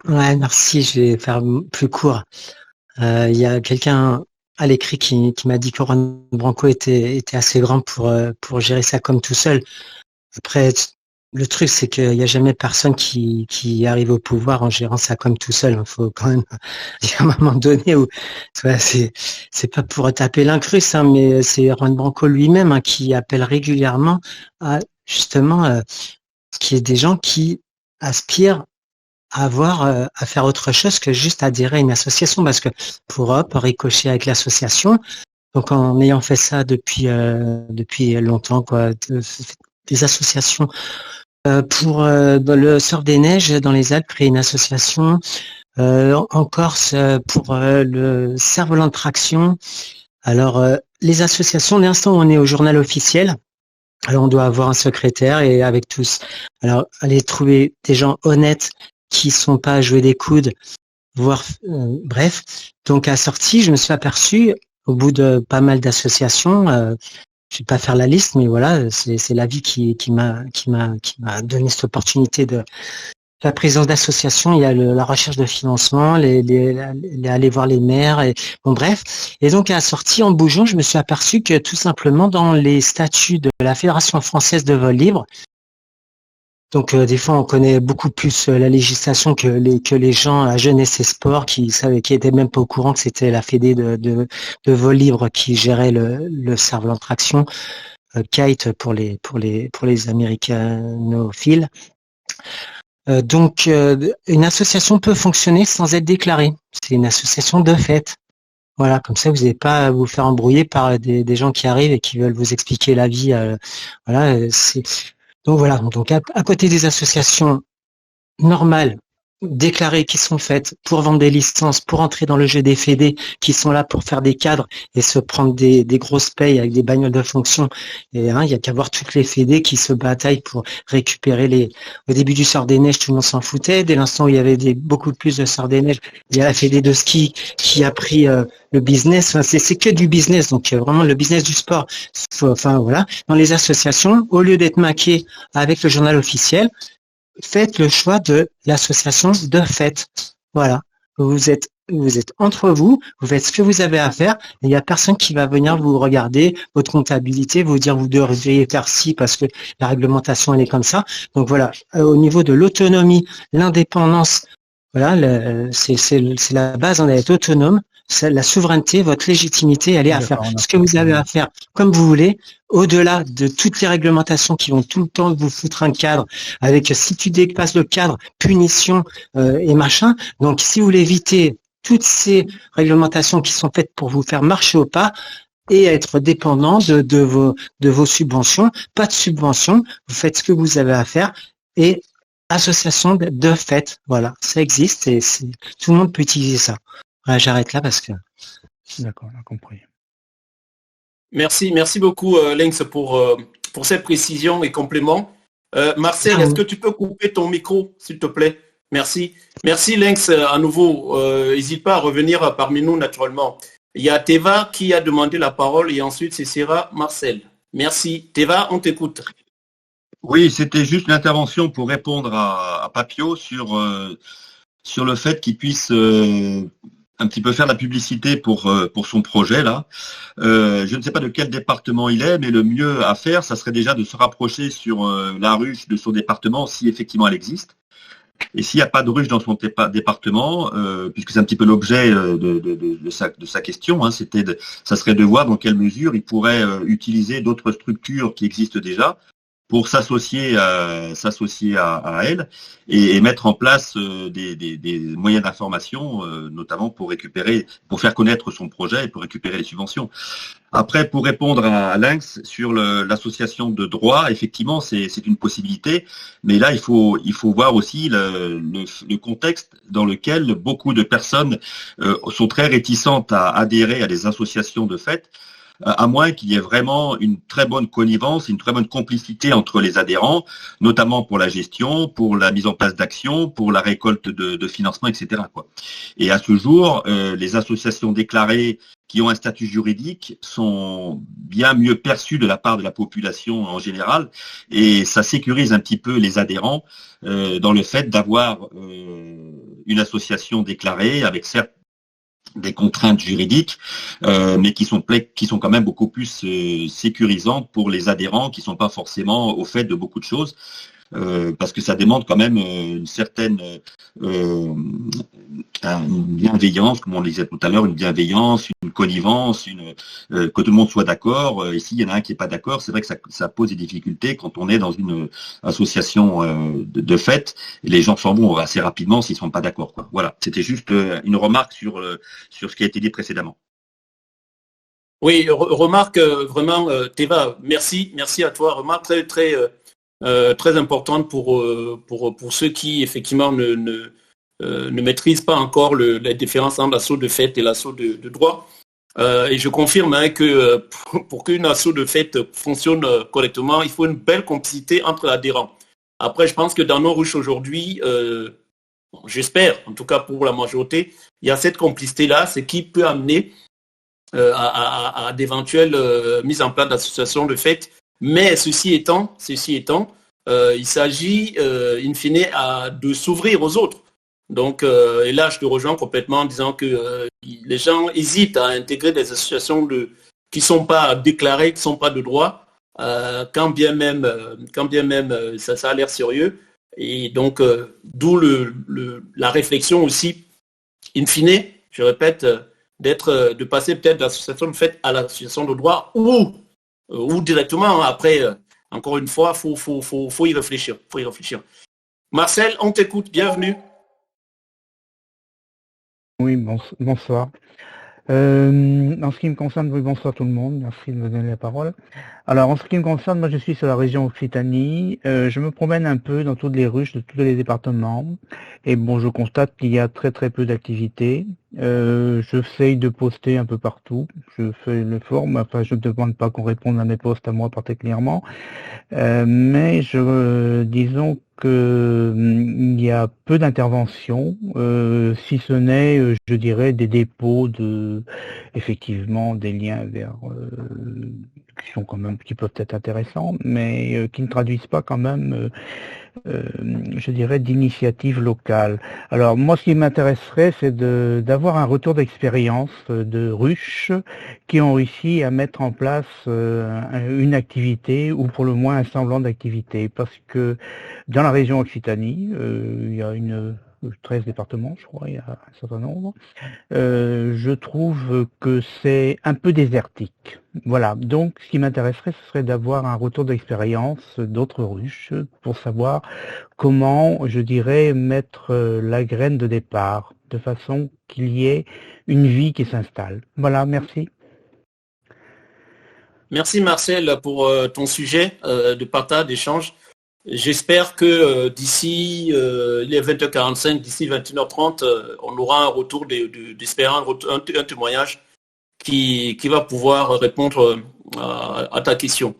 S2: Ouais, merci, je vais faire plus court. Il y a quelqu'un à l'écrit qui m'a dit que Juan Branco était assez grand pour gérer ça comme tout seul. Après, le truc, c'est qu'il n'y a jamais personne qui arrive au pouvoir en gérant ça comme tout seul. Il faut quand même, à un moment donné où, c'est pas pour taper l'incruste, mais c'est Juan Branco lui-même qui appelle régulièrement à, justement, qu'il y ait des gens qui aspirent à faire autre chose que juste adhérer à une association, parce que pour eux, ricocher avec l'association, donc en ayant fait ça depuis longtemps, des associations pour le Surf des Neiges dans les Alpes, créer une association en Corse pour le cerf-volant de traction. Alors les associations, l'instant où on est au journal officiel, alors on doit avoir un secrétaire et avec tous. Alors aller trouver des gens honnêtes qui sont pas à jouer des coudes, voire bref. Donc à sortie, je me suis aperçu au bout de pas mal d'associations, je vais pas faire la liste, mais voilà, c'est la vie qui m'a donné cette opportunité de la présence d'associations. Il y a la recherche de financement, aller voir les maires, et bon bref. Et donc à la sortie, en bougeant, je me suis aperçu que tout simplement dans les statuts de la Fédération française de vol libre, donc des fois on connaît beaucoup plus la législation que les gens à Jeunesse et Sport qui étaient même pas au courant que c'était la Fédé de vol libre qui gérait le cerf-volant de traction, Kite pour les américanophiles. Donc une association peut fonctionner sans être déclarée. C'est une association de fait. Voilà, comme ça vous n'allez pas à vous faire embrouiller par des gens qui arrivent et qui veulent vous expliquer la vie. Voilà, donc voilà, donc à côté des associations normales, déclarées, qui sont faites pour vendre des licences, pour entrer dans le jeu des fédés, qui sont là pour faire des cadres et se prendre des grosses payes avec des bagnoles de fonction. Et il y a qu'à voir toutes les fédés qui se bataillent pour récupérer au début du Sort des Neiges, tout le monde s'en foutait. Dès l'instant où il y avait beaucoup plus de Sort des Neiges, il y a la fédé de ski qui a pris le business. Enfin, c'est que du business, donc vraiment le business du sport. Enfin voilà, dans les associations, au lieu d'être maqués avec le journal officiel, faites le choix de l'association de fait. Voilà. Vous êtes vous êtes entre vous, vous faites ce que vous avez à faire, et il n'y a personne qui va venir vous regarder, votre comptabilité, vous dire vous devriez faire ci parce que la réglementation elle est comme ça. Donc voilà, au niveau de l'autonomie, l'indépendance, voilà, c'est la base, on est autonome. La souveraineté, votre légitimité, elle est à faire ce que vous avez à faire comme vous voulez, au-delà de toutes les réglementations qui vont tout le temps vous foutre un cadre avec si tu dépasses le cadre, punition et machin. Donc si vous voulez éviter toutes ces réglementations qui sont faites pour vous faire marcher au pas et être dépendant de vos subventions, pas de subventions, vous faites ce que vous avez à faire et association de fait, voilà, ça existe et tout le monde peut utiliser ça. Voilà, j'arrête là parce que...
S6: D'accord, on a compris.
S1: Merci beaucoup Lynx pour cette précision et complément. Marcel, est-ce que tu peux couper ton micro, s'il te plaît? Merci. Merci Lynx à nouveau. N'hésite pas à revenir parmi nous naturellement. Il y a Teva qui a demandé la parole et ensuite ce sera Marcel. Merci. Teva, on t'écoute.
S5: Oui, c'était juste une intervention pour répondre à Papio sur le fait qu'il puisse un petit peu faire la publicité pour son projet là. Je ne sais pas de quel département il est, mais le mieux à faire, ça serait déjà de se rapprocher sur la ruche de son département si effectivement elle existe. Et s'il n'y a pas de ruche dans son département, puisque c'est un petit peu l'objet de sa question, hein, ça serait de voir dans quelle mesure il pourrait utiliser d'autres structures qui existent déjà pour s'associer à elle et mettre en place des moyens d'information, notamment pour faire connaître son projet et pour récupérer les subventions. Après, pour répondre à Lynx sur l'association de droit, effectivement, c'est une possibilité, mais là, il faut voir aussi le contexte dans lequel beaucoup de personnes sont très réticentes à adhérer à des associations de fait, à moins qu'il y ait vraiment une très bonne connivence, une très bonne complicité entre les adhérents, notamment pour la gestion, pour la mise en place d'actions, pour la récolte de financement, etc., quoi. Et à ce jour, les associations déclarées qui ont un statut juridique sont bien mieux perçues de la part de la population en général, et ça sécurise un petit peu les adhérents dans le fait d'avoir une association déclarée avec certes des contraintes juridiques, mais qui sont quand même beaucoup plus sécurisantes pour les adhérents qui sont pas forcément au fait de beaucoup de choses, parce que ça demande quand même une certaine une bienveillance, comme on le disait tout à l'heure, une bienveillance, une connivence, que tout le monde soit d'accord. Et s'il y en a un qui n'est pas d'accord, c'est vrai que ça pose des difficultés quand on est dans une association de fait. Et les gens s'en vont assez rapidement s'ils ne sont pas d'accord, quoi. Voilà, c'était juste une remarque sur ce qui a été dit précédemment.
S1: Oui, remarque vraiment, Teva, merci à toi. Remarque très importante pour ceux qui effectivement ne maîtrisent pas encore la différence entre l'assaut de fait et l'assaut de droit. Et je confirme que pour qu'une assaut de fait fonctionne correctement, il faut une belle complicité entre l'adhérent. Après, je pense que dans nos ruches aujourd'hui, j'espère, en tout cas pour la majorité, il y a cette complicité-là, ce qui peut amener à d'éventuelles mises en place d'associations de fait. Mais ceci étant, il s'agit in fine de s'ouvrir aux autres. Donc, et là, je te rejoins complètement en disant que les gens hésitent à intégrer des associations qui ne sont pas déclarées, qui ne sont pas de droit, quand bien même ça a l'air sérieux. Et donc, d'où la réflexion aussi, in fine, je répète, de passer peut-être de l'association de fait à l'association de droit ou directement, après, encore une fois, faut y réfléchir. Marcel, on t'écoute, bienvenue.
S6: Oui, bonsoir. En ce qui me concerne, oui, bonsoir tout le monde, merci de me donner la parole. Alors, en ce qui me concerne, moi je suis sur la région Occitanie, je me promène un peu dans toutes les ruches de tous les départements, et bon, je constate qu'il y a très peu d'activités. J'essaye de poster un peu partout, je fais l'effort, mais enfin, je ne demande pas qu'on réponde à mes posts à moi particulièrement, mais disons que il y a peu d'interventions, si ce n'est, je dirais, des dépôts effectivement des liens vers sont quand même, qui peuvent être intéressants, mais qui ne traduisent pas quand même, je dirais, d'initiatives locales. Alors moi, ce qui m'intéresserait, c'est d'avoir un retour d'expérience de ruches qui ont réussi à mettre en place une activité ou pour le moins un semblant d'activité, parce que dans la région Occitanie, il y a 13 départements, je crois, il y a un certain nombre. Je trouve que c'est un peu désertique. Voilà. Donc, ce qui m'intéresserait, ce serait d'avoir un retour d'expérience d'autres ruches pour savoir comment, je dirais, mettre la graine de départ de façon qu'il y ait une vie qui s'installe. Voilà, merci.
S1: Merci Marcel pour ton sujet de partage, d'échange. J'espère que d'ici il est 20h45, d'ici 21h30, on aura un retour d'espérance, un témoignage qui va pouvoir répondre à ta question.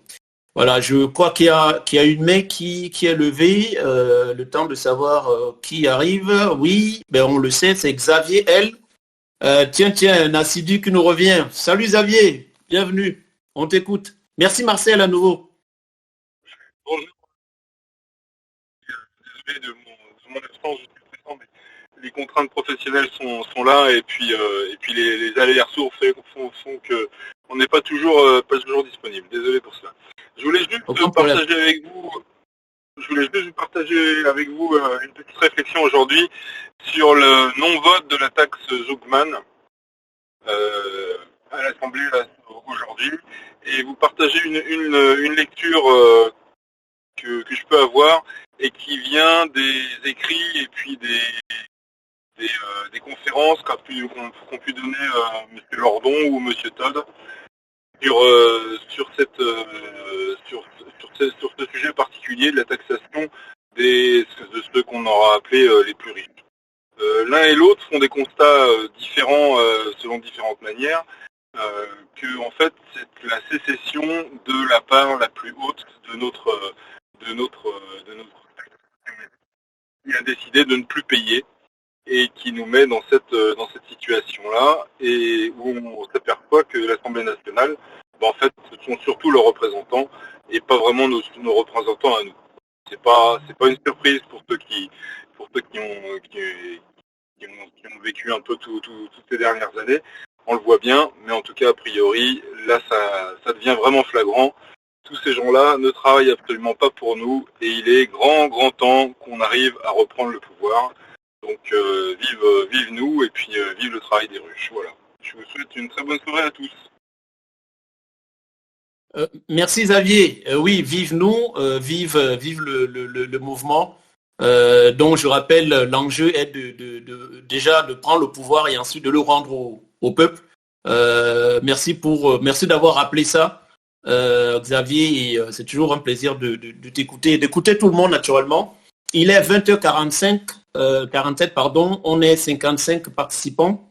S1: Voilà, je crois qu'il y a une main qui est levée, le temps de savoir qui arrive. Oui, ben on le sait, c'est Xavier L. Tiens, un assidu qui nous revient. Salut Xavier, bienvenue, on t'écoute. Merci Marcel à nouveau.
S7: Bonjour. Désolé de mon absence jusqu'à présent, mais les contraintes professionnelles sont là et puis les allers-retours font que on n'est pas toujours disponible. Désolé pour cela. Je voulais juste partager avec vous une petite réflexion aujourd'hui sur le non-vote de la taxe Zuckman à l'Assemblée aujourd'hui, et vous partager une lecture que je peux avoir et qui vient des écrits et puis des conférences qu'ont pu donner M. Lordon ou M. Todd sur ce sujet particulier de la taxation de ceux qu'on aura appelé les plus riches. L'un et l'autre font des constats différents selon différentes manières, que en fait c'est la sécession de la part la plus haute de notre qui a décidé de ne plus payer et qui nous met dans cette situation-là, et où on s'aperçoit que l'Assemblée nationale, en fait, ce sont surtout leurs représentants et pas vraiment nos représentants à nous. C'est pas une surprise pour ceux qui ont vécu un peu toutes ces dernières années. On le voit bien, mais en tout cas, a priori, là, ça devient vraiment flagrant. Tous ces gens-là ne travaillent absolument pas pour nous, et il est grand temps qu'on arrive à reprendre le pouvoir. Donc vive nous, et puis vive le travail des ruches. Voilà. Je vous souhaite une très bonne soirée à tous.
S1: Merci Xavier. Oui, vive nous, vive le mouvement. Donc je rappelle, l'enjeu est déjà de prendre le pouvoir et ensuite de le rendre au peuple. Merci d'avoir rappelé ça. Xavier, et c'est toujours un plaisir de t'écouter, d'écouter tout le monde naturellement. Il est 20h47, on est 55 participants,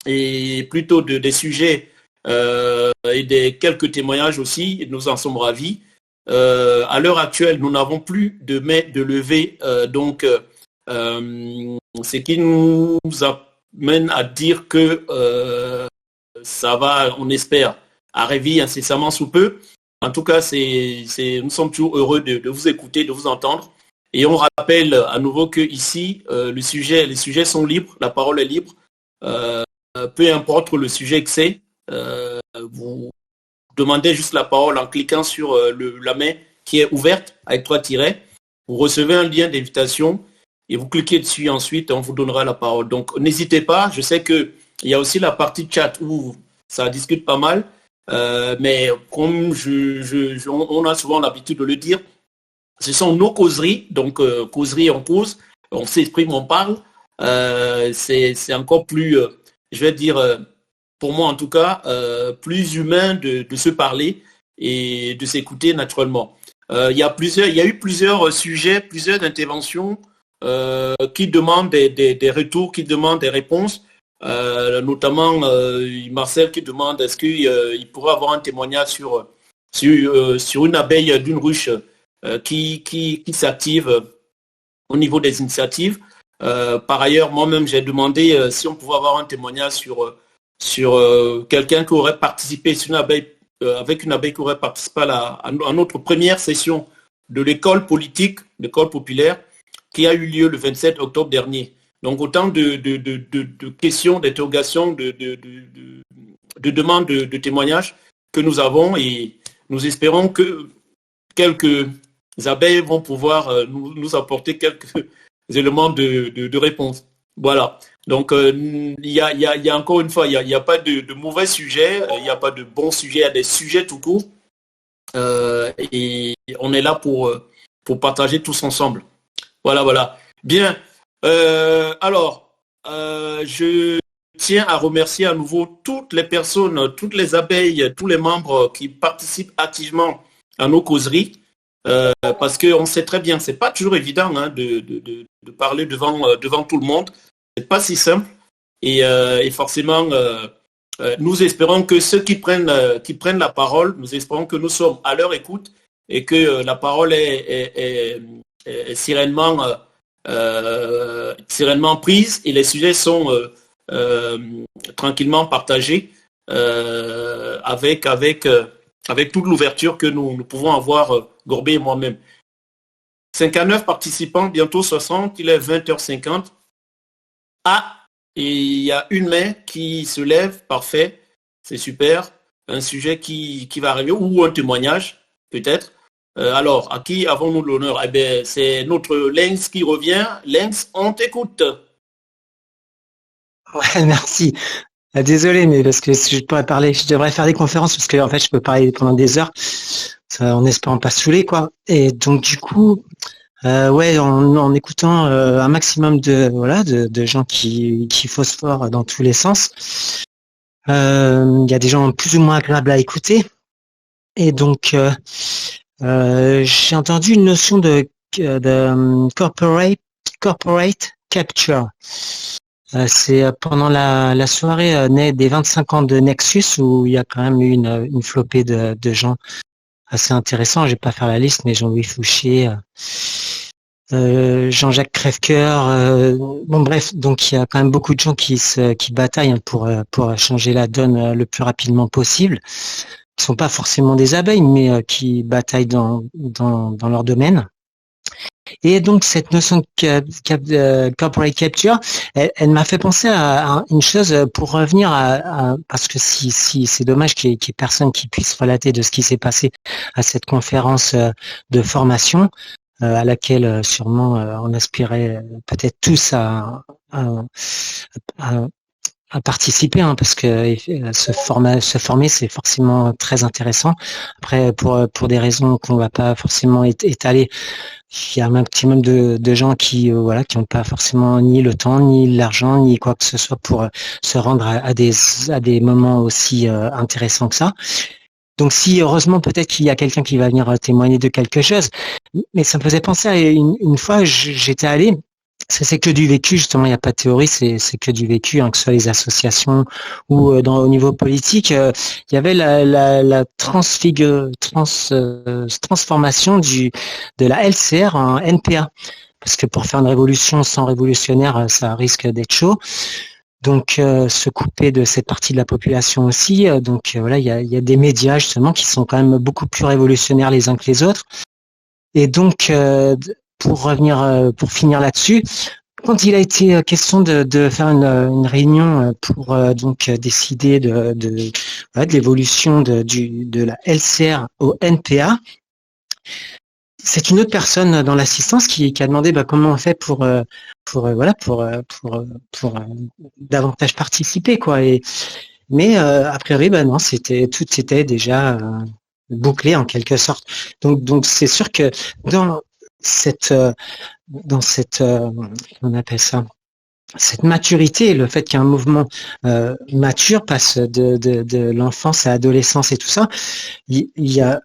S1: et plutôt des sujets et des quelques témoignages aussi, et nous en sommes ravis. À l'heure actuelle, nous n'avons plus de main de levée, donc ce qui nous amène à dire que ça va, on espère, arriver incessamment sous peu. En tout cas, nous sommes toujours heureux de vous écouter, de vous entendre. Et on rappelle à nouveau que ici, les sujets sont libres, la parole est libre. Peu importe le sujet que c'est, vous demandez juste la parole en cliquant sur la main qui est ouverte avec 3 tirets. Vous recevez un lien d'invitation et vous cliquez dessus ensuite, on vous donnera la parole. Donc n'hésitez pas, je sais qu'il y a aussi la partie chat où ça discute pas mal. Mais comme on a souvent l'habitude de le dire, ce sont nos causeries, donc causerie on cause, on s'exprime, on parle. C'est encore plus, je vais dire, pour moi en tout cas, plus humain de se parler et de s'écouter naturellement. Il y a eu plusieurs sujets, plusieurs interventions qui demandent des retours, qui demandent des réponses. Notamment Marcel qui demande est-ce qu'il pourrait avoir un témoignage sur une abeille d'une ruche qui s'active au niveau des initiatives. Par ailleurs, moi-même j'ai demandé si on pouvait avoir un témoignage sur quelqu'un qui aurait participé sur une abeille avec une abeille qui aurait participé à notre première session de l'école politique, l'école populaire, qui a eu lieu le 27 octobre dernier. Donc autant de questions, d'interrogations, de demandes de témoignages que nous avons, et nous espérons que quelques abeilles vont pouvoir nous apporter quelques éléments de réponse. Voilà. Donc, il y a encore une fois, il n'y a pas de mauvais sujets, il n'y a pas de bons sujets, il y a des sujets tout court. Et on est là pour partager tous ensemble. Voilà. Bien. Alors, je tiens à remercier à nouveau toutes les personnes, toutes les abeilles, tous les membres qui participent activement à nos causeries. Parce qu'on sait très bien, c'est pas toujours évident de parler devant tout le monde. C'est pas si simple. Et forcément, nous espérons que ceux qui prennent la parole, nous espérons que nous sommes à leur écoute et que la parole est sereinement prise et les sujets sont tranquillement partagés avec toute l'ouverture que nous pouvons avoir, Gorbé et moi-même. 59 participants, bientôt 60, il est 20h50. Ah, et il y a une main qui se lève, parfait, c'est super. Un sujet qui va arriver, ou un témoignage, peut-être. Alors, à qui avons-nous l'honneur? Eh bien, c'est notre Lens qui revient. Lens, on t'écoute.
S2: Ouais, merci. Désolé, mais parce que si je devrais faire des conférences parce que en fait, je peux parler pendant des heures, en espérant pas saouler, quoi. Et donc, du coup, en écoutant un maximum de gens qui phosphorent dans tous les sens, il y a des gens plus ou moins agréables à écouter. Et donc, j'ai entendu une notion de corporate capture. C'est pendant la soirée des 25 ans de Nexus où il y a quand même eu une flopée de gens assez intéressants. Je vais pas faire la liste, mais Jean-Louis Fouché, Jean-Jacques Crèvecoeur, bon bref, donc il y a quand même beaucoup de gens qui bataillent pour changer la donne le plus rapidement possible. Qui sont pas forcément des abeilles, mais qui bataillent dans leur domaine. Et donc cette notion de corporate capture, elle m'a fait penser à une chose pour revenir parce que si c'est dommage qu'il y ait personne qui puisse relater de ce qui s'est passé à cette conférence de formation à laquelle sûrement on aspirait peut-être tous à participer, parce que se former, c'est forcément très intéressant. Après, pour des raisons qu'on va pas forcément étaler, il y a un maximum de gens qui n'ont pas forcément ni le temps, ni l'argent, ni quoi que ce soit pour se rendre à des moments aussi intéressants que ça. Donc si heureusement peut-être qu'il y a quelqu'un qui va venir témoigner de quelque chose, mais ça me faisait penser à une fois j'étais allé. C'est que du vécu, justement, il n'y a pas de théorie, c'est que du vécu, que ce soit les associations ou au niveau politique. Il y avait la transformation de la LCR en NPA. Parce que pour faire une révolution sans révolutionnaire, ça risque d'être chaud. Donc se couper de cette partie de la population aussi. Donc il y a des médias justement qui sont quand même beaucoup plus révolutionnaires les uns que les autres. Et donc pour finir là-dessus, quand il a été question de faire une réunion pour décider de l'évolution de la LCR au NPA, c'est une autre personne dans l'assistance qui a demandé comment on fait pour davantage participer, quoi. Mais a priori non, tout était déjà bouclé en quelque sorte. Donc c'est sûr que dans cette on appelle ça, cette maturité, le fait qu'un mouvement mature passe de l'enfance à l'adolescence et tout ça, il y a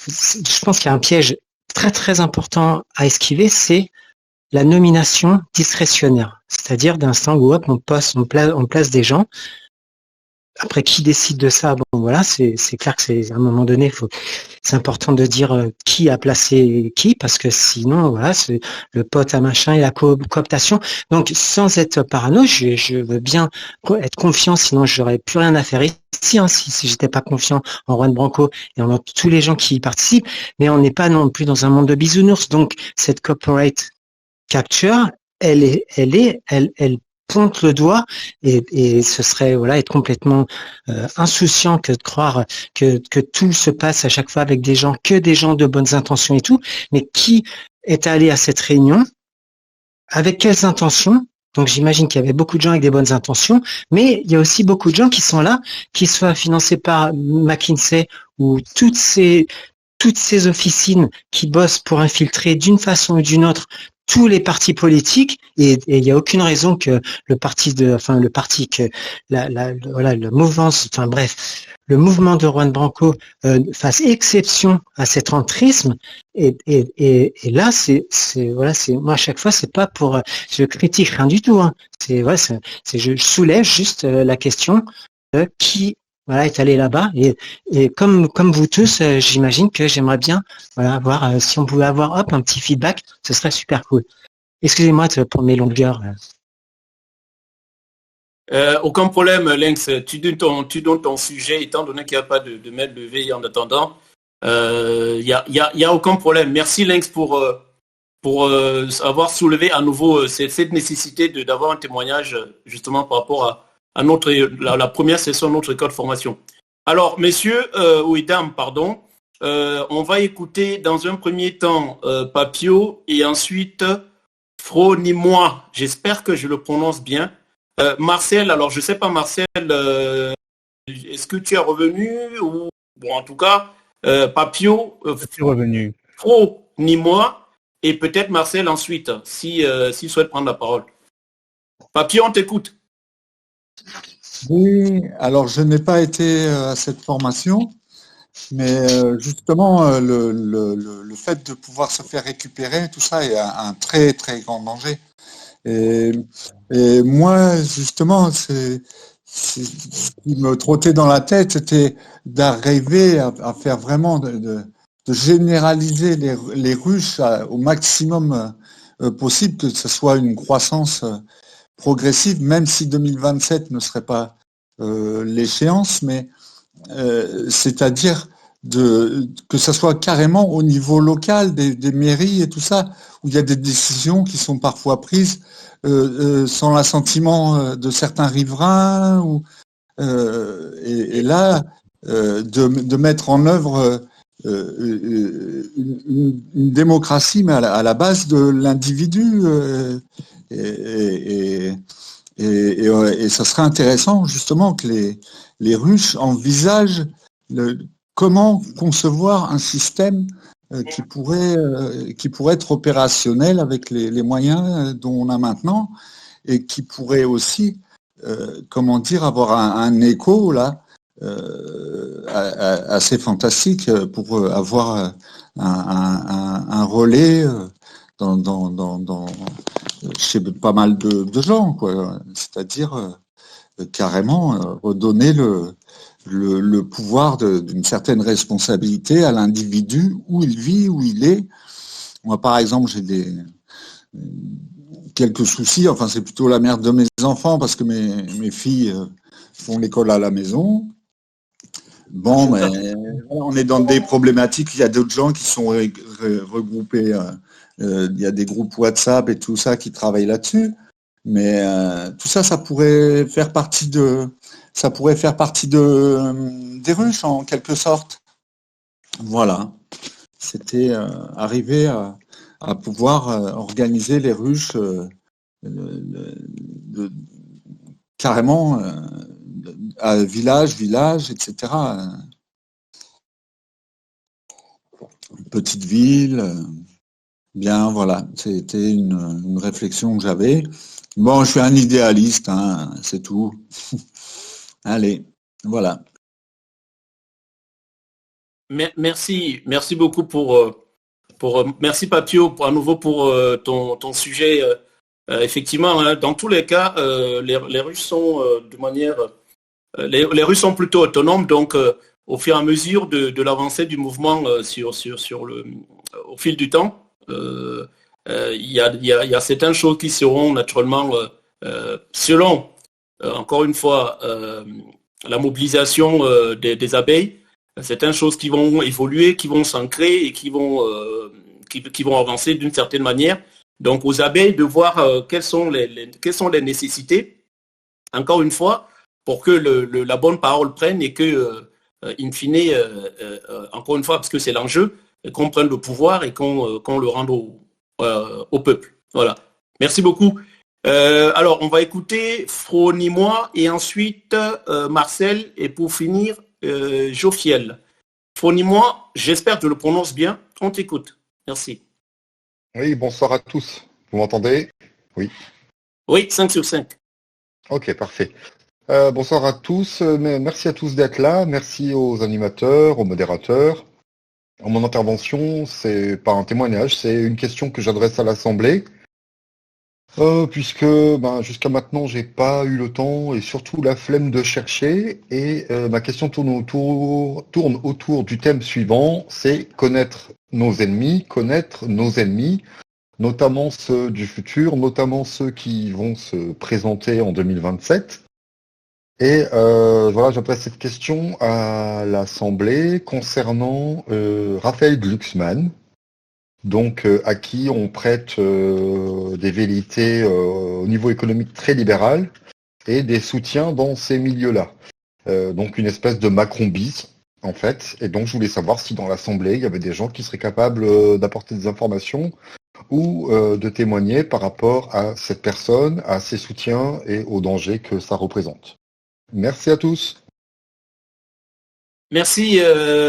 S2: je pense qu'il y a un piège très très important à esquiver, c'est la nomination discrétionnaire, c'est-à-dire d'instant où on place des gens après, qui décide de ça? Bon, voilà, c'est clair que c'est à un moment donné, c'est important de dire qui a placé qui, parce que sinon, voilà, c'est le pote à machin et la cooptation. Donc, sans être parano, je veux bien être confiant, sinon j'aurais plus rien à faire ici, hein, si j'étais pas confiant en Juan Branco et en tous les gens qui y participent. Mais on n'est pas non plus dans un monde de bisounours. Donc, cette corporate capture, elle pointe le doigt et ce serait voilà être complètement insouciant que de croire que tout se passe à chaque fois avec des gens de bonnes intentions et tout, mais qui est allé à cette réunion, avec quelles intentions? Donc j'imagine qu'il y avait beaucoup de gens avec des bonnes intentions, mais il y a aussi beaucoup de gens qui sont là, qui soient financés par McKinsey ou toutes ces officines qui bossent pour infiltrer d'une façon ou d'une autre tous les partis politiques, et il n'y a aucune raison que le mouvement de Juan Branco fasse exception à cet entrisme. Et là, c'est moi à chaque fois, c'est pas pour, je critique rien du tout. Hein. Je soulève juste la question de qui est allé là-bas et comme vous tous, j'imagine que j'aimerais bien avoir si on pouvait avoir un petit feedback, ce serait super cool. Excusez-moi pour mes longueurs.
S1: Aucun problème, Lynx. Tu donnes ton sujet, étant donné qu'il n'y a pas de main levée en attendant. Il y a aucun problème. Merci, Lynx, pour avoir soulevé à nouveau cette nécessité d'avoir un témoignage justement par rapport à la première session de notre école de formation. Alors, messieurs, ou dames, pardon, on va écouter dans un premier temps Papio et ensuite Fronimois. J'espère que je le prononce bien. Marcel, alors je ne sais pas, Marcel, est-ce que tu es revenu ou bon, en tout cas, Papio,
S6: je suis revenu.
S1: Fronimois et peut-être Marcel ensuite, s'il souhaite prendre la parole. Papio, on t'écoute.
S4: Oui, alors je n'ai pas été à cette formation, mais justement le fait de pouvoir se faire récupérer, tout ça est un très très grand danger. Et moi justement, ce qui me trottait dans la tête, c'était d'arriver à faire vraiment de généraliser les ruches au maximum possible, que ce soit une croissance progressive, même si 2027 ne serait pas l'échéance, mais c'est-à-dire que ça soit carrément au niveau local des mairies et tout ça, où il y a des décisions qui sont parfois prises sans l'assentiment de certains riverains, et là, de mettre en œuvre une démocratie, mais à la base de l'individu. Et ça serait intéressant justement que les ruches envisagent comment concevoir un système qui pourrait être opérationnel avec les moyens dont on a maintenant et qui pourrait aussi, avoir un écho là assez fantastique pour avoir un relais chez pas mal de gens, quoi. C'est-à-dire carrément redonner le pouvoir d'une certaine responsabilité à l'individu, où il vit, où il est. Moi, par exemple, j'ai quelques soucis, enfin c'est plutôt la merde de mes enfants, parce que mes filles font l'école à la maison. Bon, mais on est dans des problématiques, il y a d'autres gens qui sont regroupés. Il y a des groupes WhatsApp et tout ça qui travaillent là-dessus, mais tout ça, ça pourrait faire partie des ruches en quelque sorte. Voilà, c'était arriver à pouvoir organiser les ruches carrément à village, etc. Petite ville. Bien, voilà, c'était une réflexion que j'avais. Bon, je suis un idéaliste, hein, c'est tout. Allez, voilà.
S1: Merci beaucoup merci Papio à nouveau pour ton sujet. Effectivement, hein, dans tous les cas, les ruches sont de manière les ruches sont plutôt autonomes, donc au fur et à mesure de l'avancée du mouvement au fil du temps, il y a certaines choses qui seront naturellement, selon, encore une fois, la mobilisation des abeilles, certaines choses qui vont évoluer, qui vont s'ancrer et qui vont avancer d'une certaine manière. Donc aux abeilles de voir quelles sont les nécessités, encore une fois, pour que la bonne parole prenne et que, in fine, encore une fois, parce que c'est l'enjeu, qu'on prenne le pouvoir et qu'on le rende au peuple. Voilà. Merci beaucoup. Alors, on va écouter Fronimois et ensuite Marcel et pour finir, Jophiel. Fronimois, j'espère que je le prononce bien. On t'écoute. Merci.
S8: Oui, bonsoir à tous. Vous m'entendez? Oui.
S1: Oui, 5 sur 5.
S8: Ok, parfait. Bonsoir à tous. Merci à tous d'être là. Merci aux animateurs, aux modérateurs. Mon intervention, c'est pas un témoignage, c'est une question que j'adresse à l'Assemblée. Puisque jusqu'à maintenant, j'ai pas eu le temps et surtout la flemme de chercher. Et ma question tourne autour du thème suivant, c'est connaître nos ennemis, notamment ceux du futur, notamment ceux qui vont se présenter en 2027. Et voilà, j'adresse cette question à l'Assemblée concernant Raphaël Glucksmann, donc à qui on prête des velléités au niveau économique très libéral et des soutiens dans ces milieux-là. Donc une espèce de Macron bis, en fait. Et donc je voulais savoir si dans l'Assemblée, il y avait des gens qui seraient capables d'apporter des informations ou de témoigner par rapport à cette personne, à ses soutiens et aux dangers que ça représente. Merci à tous.
S1: Merci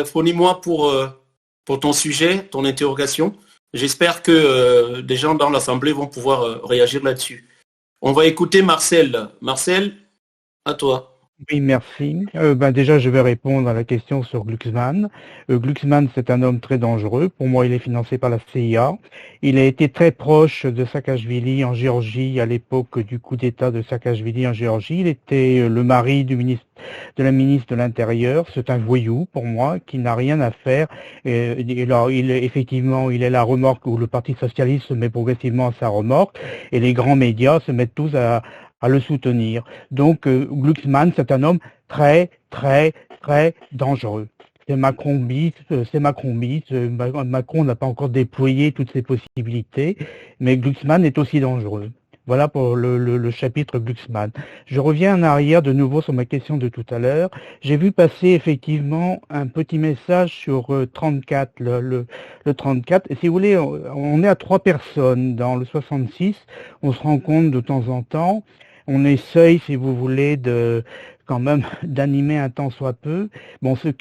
S1: Fronimois pour ton sujet, ton interrogation. J'espère que des gens dans l'Assemblée vont pouvoir réagir là-dessus. On va écouter Marcel. Marcel, à toi.
S6: Oui, merci. Déjà, je vais répondre à la question sur Glucksmann. Glucksmann, c'est un homme très dangereux. Pour moi, il est financé par la CIA. Il a été très proche de Saakashvili en Géorgie à l'époque du coup d'État de Saakashvili en Géorgie. Il était le mari de la ministre de l'Intérieur. C'est un voyou, pour moi, qui n'a rien à faire. Alors, effectivement, il est la remorque où le Parti socialiste se met progressivement à sa remorque et les grands médias se mettent tous à le soutenir. Donc, Glucksmann, c'est un homme très, très, très dangereux. C'est Macron bis. Macron n'a pas encore déployé toutes ses possibilités, mais Glucksmann est aussi dangereux. Voilà pour le chapitre Glucksmann. Je reviens en arrière de nouveau sur ma question de tout à l'heure. J'ai vu passer effectivement un petit message sur 34, le 34. Et si vous voulez, on est à 3 personnes dans le 66. On se rend compte de temps en temps. On essaye, si vous voulez, quand même d'animer un tant soit peu. Bon, c'est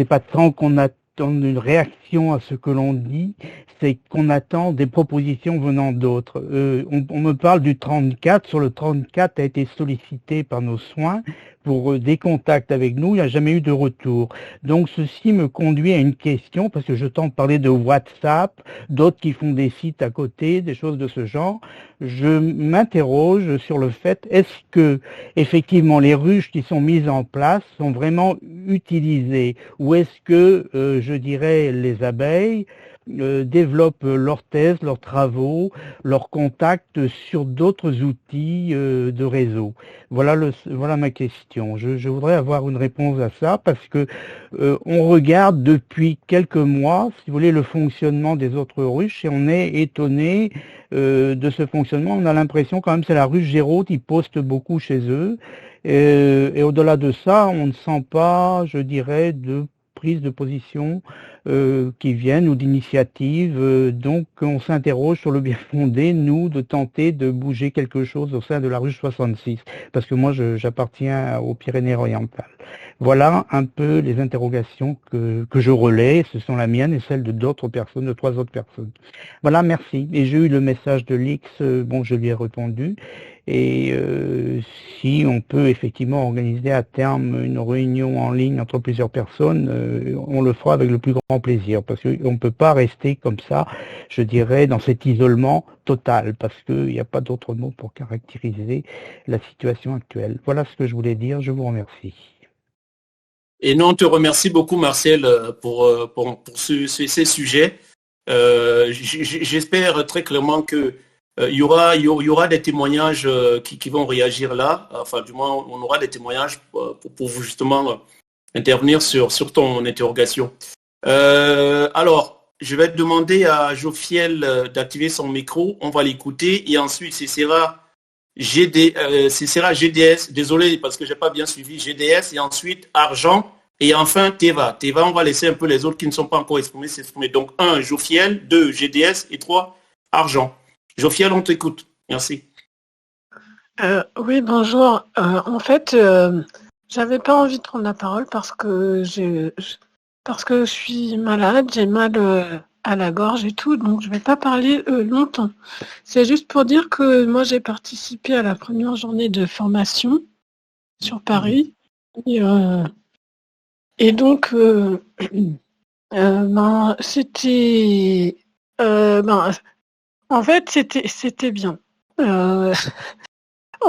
S6: pas tant qu'on attend une réaction à ce que l'on dit, c'est qu'on attend des propositions venant d'autres. On me parle du 34. Sur le 34 a été sollicité par nos soins pour des contacts avec nous. Il n'y a jamais eu de retour. Donc ceci me conduit à une question, parce que je tente de parler de WhatsApp, d'autres qui font des sites à côté, des choses de ce genre. Je m'interroge sur le fait, est-ce que effectivement les ruches qui sont mises en place sont vraiment utilisées, ou est-ce que, je dirais, les abeilles développent leurs thèses, leurs travaux, leurs contacts sur d'autres outils de réseau. Voilà ma question. Je voudrais avoir une réponse à ça parce que on regarde depuis quelques mois, si vous voulez, le fonctionnement des autres ruches et on est étonné de ce fonctionnement. On a l'impression quand même c'est la ruche Géraud qui poste beaucoup chez eux et au-delà de ça, on ne sent pas, je dirais, de prise de position qui viennent ou d'initiatives. Donc on s'interroge sur le bien fondé, nous, de tenter de bouger quelque chose au sein de la ruche 66, parce que moi j'appartiens aux Pyrénées-Orientales. Voilà un peu les interrogations que je relais, ce sont la mienne et celles de d'autres personnes, de 3 autres personnes. Voilà, merci. Et j'ai eu le message de l'X, je lui ai répondu. Et si on peut effectivement organiser à terme une réunion en ligne entre plusieurs personnes, on le fera avec le plus grand grand plaisir, parce qu'on ne peut pas rester comme ça, je dirais, dans cet isolement total, parce qu'il n'y a pas d'autre mot pour caractériser la situation actuelle. Voilà ce que je voulais dire, je vous remercie.
S1: Et nous, on te remercie beaucoup, Marcel, pour ces sujets. J'espère très clairement que il y aura des témoignages qui vont réagir là. Enfin, du moins, on aura des témoignages pour vous justement intervenir sur ton interrogation. Alors, je vais te demander à Jofiel d'activer son micro. On va l'écouter et ensuite, ce sera GDS. Désolé parce que j'ai pas bien suivi GDS et ensuite Argent. Et enfin, Teva. Teva, on va laisser un peu les autres qui ne sont pas encore exprimés s'exprimer. Donc, 1, Jofiel, 2, GDS et 3, Argent. Jofiel, on t'écoute. Merci.
S9: Oui, bonjour. En fait, j'avais pas envie de prendre la parole parce que je suis malade, j'ai mal à la gorge et tout, donc je vais pas parler longtemps. C'est juste pour dire que moi, j'ai participé à la première journée de formation sur Paris. Et donc, c'était, en fait, c'était bien. En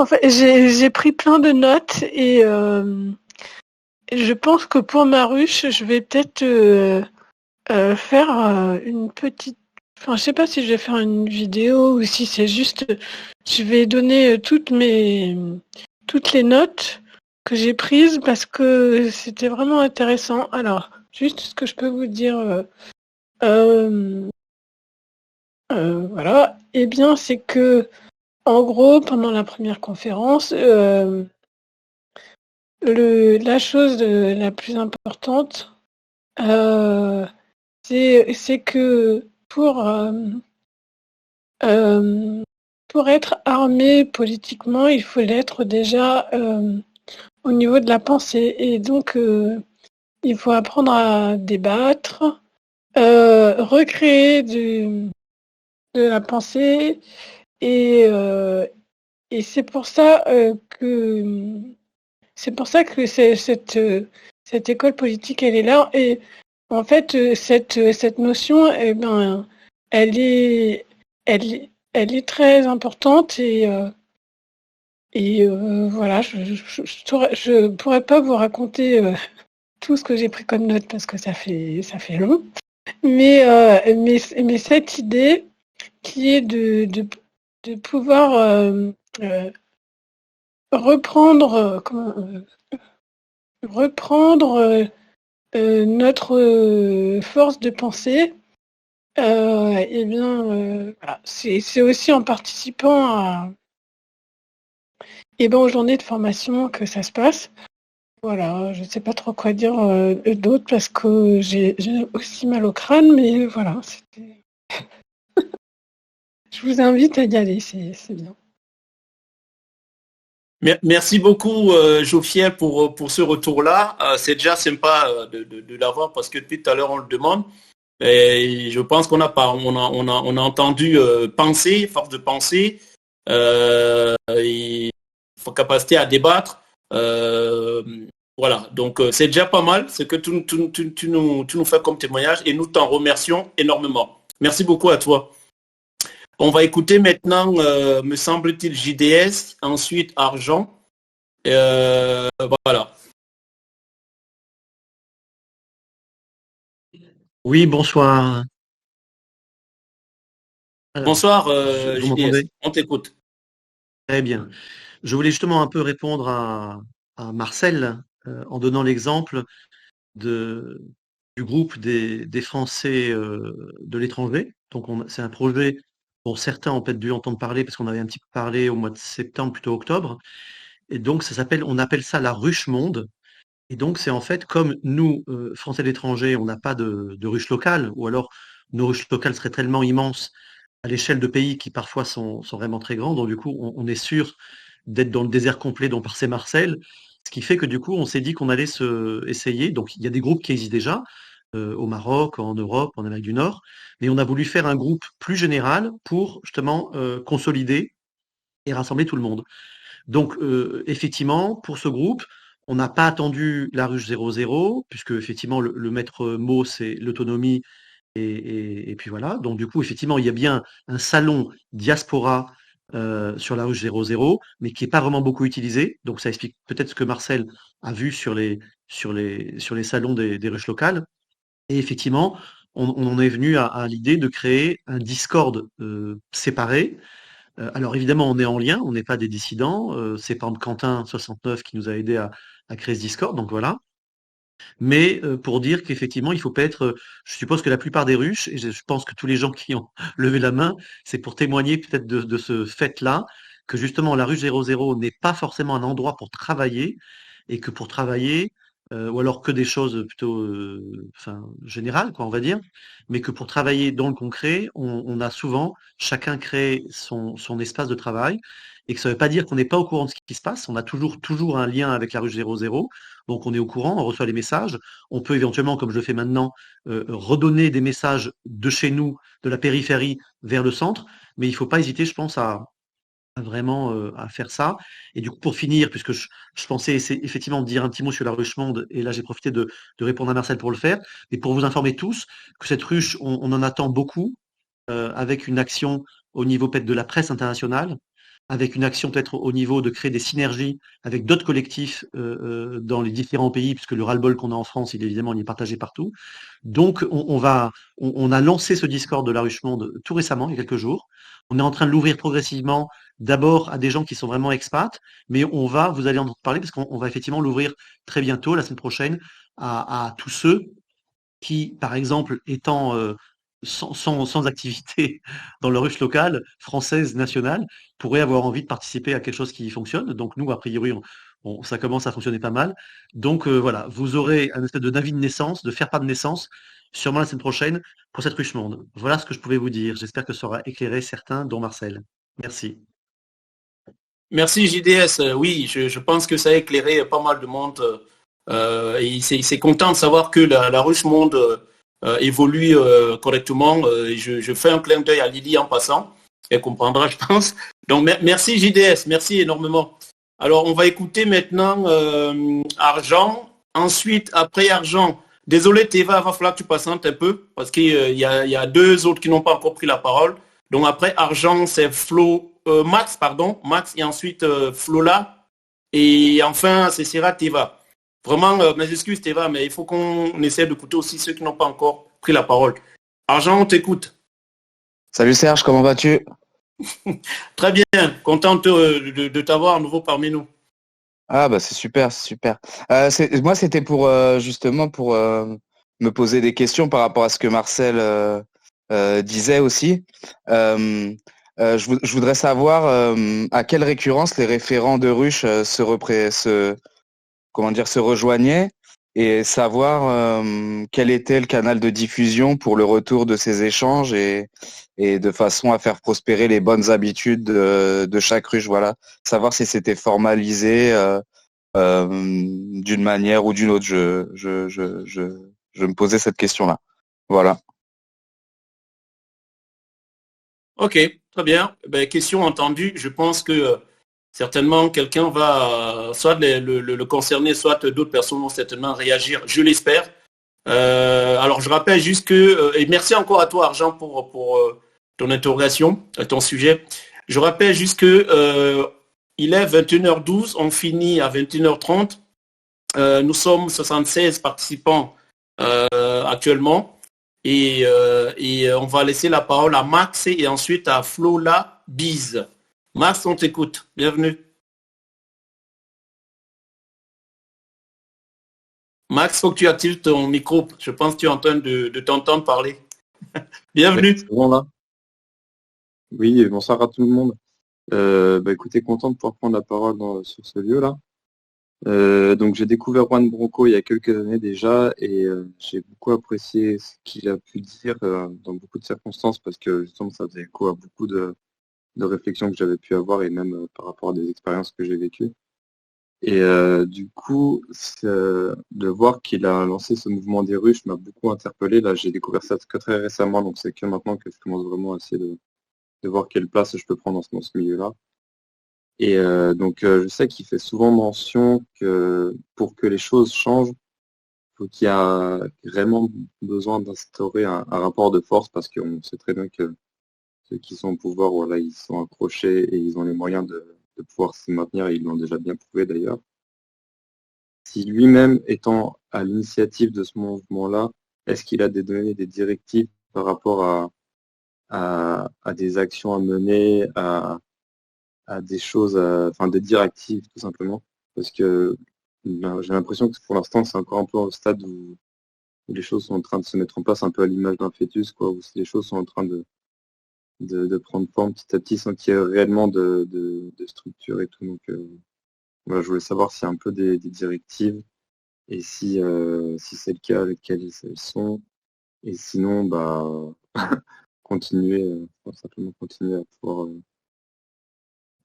S9: fait, j'ai pris plein de notes et je pense que pour ma ruche, je vais peut-être faire une petite. Enfin, je sais pas si je vais faire une vidéo ou si c'est juste. Je vais donner toutes les notes que j'ai prises parce que c'était vraiment intéressant. Alors, juste ce que je peux vous dire, voilà, eh bien, c'est que, en gros, pendant la première conférence, la chose la plus importante, c'est que pour être armé politiquement, il faut l'être déjà au niveau de la pensée. Et donc, il faut apprendre à débattre, recréer de la pensée. Et c'est pour ça que cette école politique, elle est là. Et en fait, cette notion, eh ben, elle est très importante. Et voilà, je pourrais pas vous raconter tout ce que j'ai pris comme note parce que ça fait long. Mais cette idée qui est de pouvoir reprendre notre force de pensée, eh bien, voilà. C'est aussi en participant aux journées de formation que ça se passe. Voilà, je ne sais pas trop quoi dire d'autre parce que j'ai aussi mal au crâne, mais voilà, c'était... Je vous invite à y aller, c'est bien.
S1: Merci beaucoup, Jofiel, pour ce retour-là. C'est déjà sympa de l'avoir parce que depuis tout à l'heure, on le demande. Et je pense qu'on a entendu penser, force de penser, et capacité à débattre. Voilà, donc c'est déjà pas mal ce que tu nous fais comme témoignage et nous t'en remercions énormément. Merci beaucoup à toi. On va écouter maintenant, me semble-t-il, JDS, ensuite Argent. Voilà.
S10: Oui, bonsoir. Alors,
S1: bonsoir,
S10: vous
S1: JDS.
S10: m'entendez ?
S1: On t'écoute.
S10: Très bien. Je voulais justement un peu répondre à Marcel en donnant l'exemple du groupe des Français de l'étranger. Donc, c'est un projet dont certains ont peut-être dû entendre parler parce qu'on avait un petit peu parlé au mois de septembre, plutôt octobre. Et donc, on appelle ça la ruche monde. Et donc, c'est en fait comme nous, Français de l'étranger, on n'a pas de ruche locale, ou alors nos ruches locales seraient tellement immenses à l'échelle de pays qui parfois sont vraiment très grands. Donc, du coup, on est sûr d'être dans le désert complet dont parlait Marcel. Ce qui fait que du coup, on s'est dit qu'on allait essayer. Donc, il y a des groupes qui existent déjà au Maroc, en Europe, en Amérique du Nord. Mais on a voulu faire un groupe plus général pour justement consolider et rassembler tout le monde. Donc, effectivement, pour ce groupe, On n'a pas attendu la ruche 00, puisque effectivement le maître mot c'est l'autonomie et puis voilà. Donc du coup, effectivement, il y a bien un salon diaspora sur la ruche 00, mais qui n'est pas vraiment beaucoup utilisé. Donc ça explique peut-être ce que Marcel a vu sur les salons des ruches locales. Et effectivement, on en est venu à l'idée de créer un Discord séparé. Alors évidemment, on est en lien, on n'est pas des dissidents. C'est par exemple Quentin 69 qui nous a aidé à créer ce Discord, donc voilà. Mais pour dire qu'effectivement, il faut pas être. Je suppose que la plupart des ruches, et je pense que tous les gens qui ont levé la main, c'est pour témoigner peut-être de ce fait-là, que justement la ruche 00 n'est pas forcément un endroit pour travailler, et que pour travailler, ou alors que des choses plutôt enfin, générales, quoi, on va dire, mais que pour travailler dans le concret, on a souvent chacun créé son espace de travail, et que ça ne veut pas dire qu'on n'est pas au courant de ce qui se passe. On a toujours un lien avec la ruche 00. Donc on est au courant, on reçoit les messages. On peut éventuellement, comme je le fais maintenant, redonner des messages de chez nous, de la périphérie, vers le centre. Mais il ne faut pas hésiter, je pense, à vraiment à faire ça. Et du coup, pour finir, puisque je pensais effectivement dire un petit mot sur la ruche monde, et là j'ai profité de répondre à Marcel pour le faire, et pour vous informer tous que cette ruche, on en attend beaucoup, avec une action au niveau peut-être de la presse internationale, avec une action peut-être au niveau de créer des synergies avec d'autres collectifs dans les différents pays, puisque le ras-le-bol qu'on a en France, il évidemment il est partagé partout. Donc on a lancé ce Discord de la Ruche Monde tout récemment, il y a quelques jours. On est en train de l'ouvrir progressivement, d'abord à des gens qui sont vraiment expats, mais vous allez en entendre parler, parce qu'on va effectivement l'ouvrir très bientôt, la semaine prochaine, à tous ceux qui, par exemple, étant sans activité dans leur ruche locale, française, nationale, pourraient avoir envie de participer à quelque chose qui fonctionne. Donc nous, a priori, ça commence à fonctionner pas mal. Donc voilà, vous aurez un espèce d'avis de naissance, de faire part de naissance, sûrement la semaine prochaine, pour cette ruche monde. Voilà ce que je pouvais vous dire. J'espère que ça aura éclairé certains, dont Marcel. Merci.
S1: Merci JDS. Oui, je pense que ça a éclairé pas mal de monde. Et c'est content de savoir que la ruche monde évolue correctement. Je fais un clin d'œil à Lily en passant. Elle comprendra, je pense. Donc merci JDS, merci énormément. Alors on va écouter maintenant Argent. Ensuite, après Argent, désolé Théva, va falloir que tu patientes un peu parce qu'il y a deux autres qui n'ont pas encore pris la parole. Donc après Argent, c'est Max et ensuite Flola. Et enfin, ce sera Théva. Vraiment, mes excuses Théva, mais il faut qu'on essaie d'écouter aussi ceux qui n'ont pas encore pris la parole. Argent, on t'écoute.
S11: Salut Serge, comment vas-tu?
S1: Très bien, content de t'avoir à nouveau parmi nous.
S11: Ah bah c'est super, c'est super. Moi c'était pour justement pour me poser des questions par rapport à ce que Marcel disait aussi. Je voudrais savoir à quelle récurrence les référents de ruche se rejoignaient et savoir quel était le canal de diffusion pour le retour de ces échanges et de façon à faire prospérer les bonnes habitudes de chaque ruche. Voilà, savoir si c'était formalisé d'une manière ou d'une autre. Je me posais cette question-là. Voilà.
S1: Ok, très bien. Question entendue. Je pense que certainement quelqu'un va, soit le concerner, soit d'autres personnes vont certainement réagir. Je l'espère. Alors je rappelle juste que, et merci encore à toi Argent pour ton interrogation, ton sujet. Je rappelle juste que il est 21h12, on finit à 21h30. Nous sommes 76 participants actuellement. Et on va laisser la parole à Max et ensuite à Flola Bise. Max, on t'écoute. Bienvenue. Max, faut que tu actives ton micro. Je pense que tu es en train de t'entendre parler. Bienvenue.
S12: C'est bon là. Oui, bonsoir à tout le monde. Écoutez, content de pouvoir prendre la parole sur ce lieu-là. Donc j'ai découvert Juan Branco il y a quelques années déjà et j'ai beaucoup apprécié ce qu'il a pu dire dans beaucoup de circonstances parce que justement ça faisait écho à beaucoup de réflexions que j'avais pu avoir et même par rapport à des expériences que j'ai vécues. Et du coup, de voir qu'il a lancé ce mouvement des ruches m'a beaucoup interpellé. Là, j'ai découvert ça que très récemment, donc c'est que maintenant que je commence vraiment à essayer de voir quelle place je peux prendre dans ce milieu-là. Et donc, je sais qu'il fait souvent mention que pour que les choses changent, faut qu'il y a vraiment besoin d'instaurer un rapport de force parce qu'on sait très bien que ceux qui sont au pouvoir, voilà, ils sont accrochés et ils ont les moyens de pouvoir se maintenir et ils l'ont déjà bien prouvé d'ailleurs. Si lui-même étant à l'initiative de ce mouvement-là, est-ce qu'il a donné des directives par rapport à des actions à mener, à des choses, enfin des directives tout simplement? Parce que ben, j'ai l'impression que pour l'instant c'est encore un peu au stade où les choses sont en train de se mettre en place un peu à l'image d'un fœtus, quoi, où les choses sont en train de prendre forme petit à petit sans qu'il y ait réellement de structure et tout. Donc voilà, je voulais savoir s'il y a un peu des directives et si c'est le cas, avec quelles elles sont. Et sinon, bah continuer, simplement continuer à pouvoir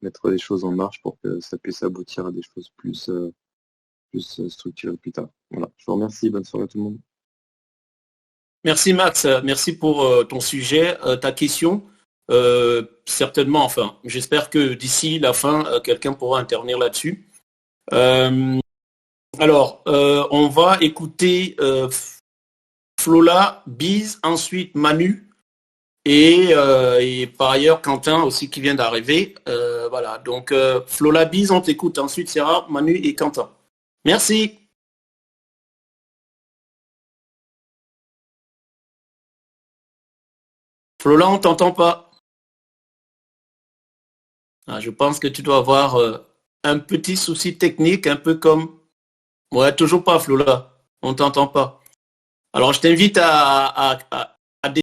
S12: mettre des choses en marche pour que ça puisse aboutir à des choses plus structurées plus tard. Voilà, je vous remercie, bonne soirée à tout le monde.
S1: Merci Max, merci pour ton sujet, ta question. Certainement, enfin, j'espère que d'ici la fin, quelqu'un pourra intervenir là-dessus. Alors, on va écouter Flola, Bise, ensuite Manu et par ailleurs Quentin aussi qui vient d'arriver. Voilà, donc Flola, Bise, on t'écoute. Ensuite, Sarah, Manu et Quentin. Merci. Flola, on t'entend pas. Ah, je pense que tu dois avoir un petit souci technique, un peu comme... Ouais, toujours pas, Flola. On t'entend pas. Alors, je t'invite à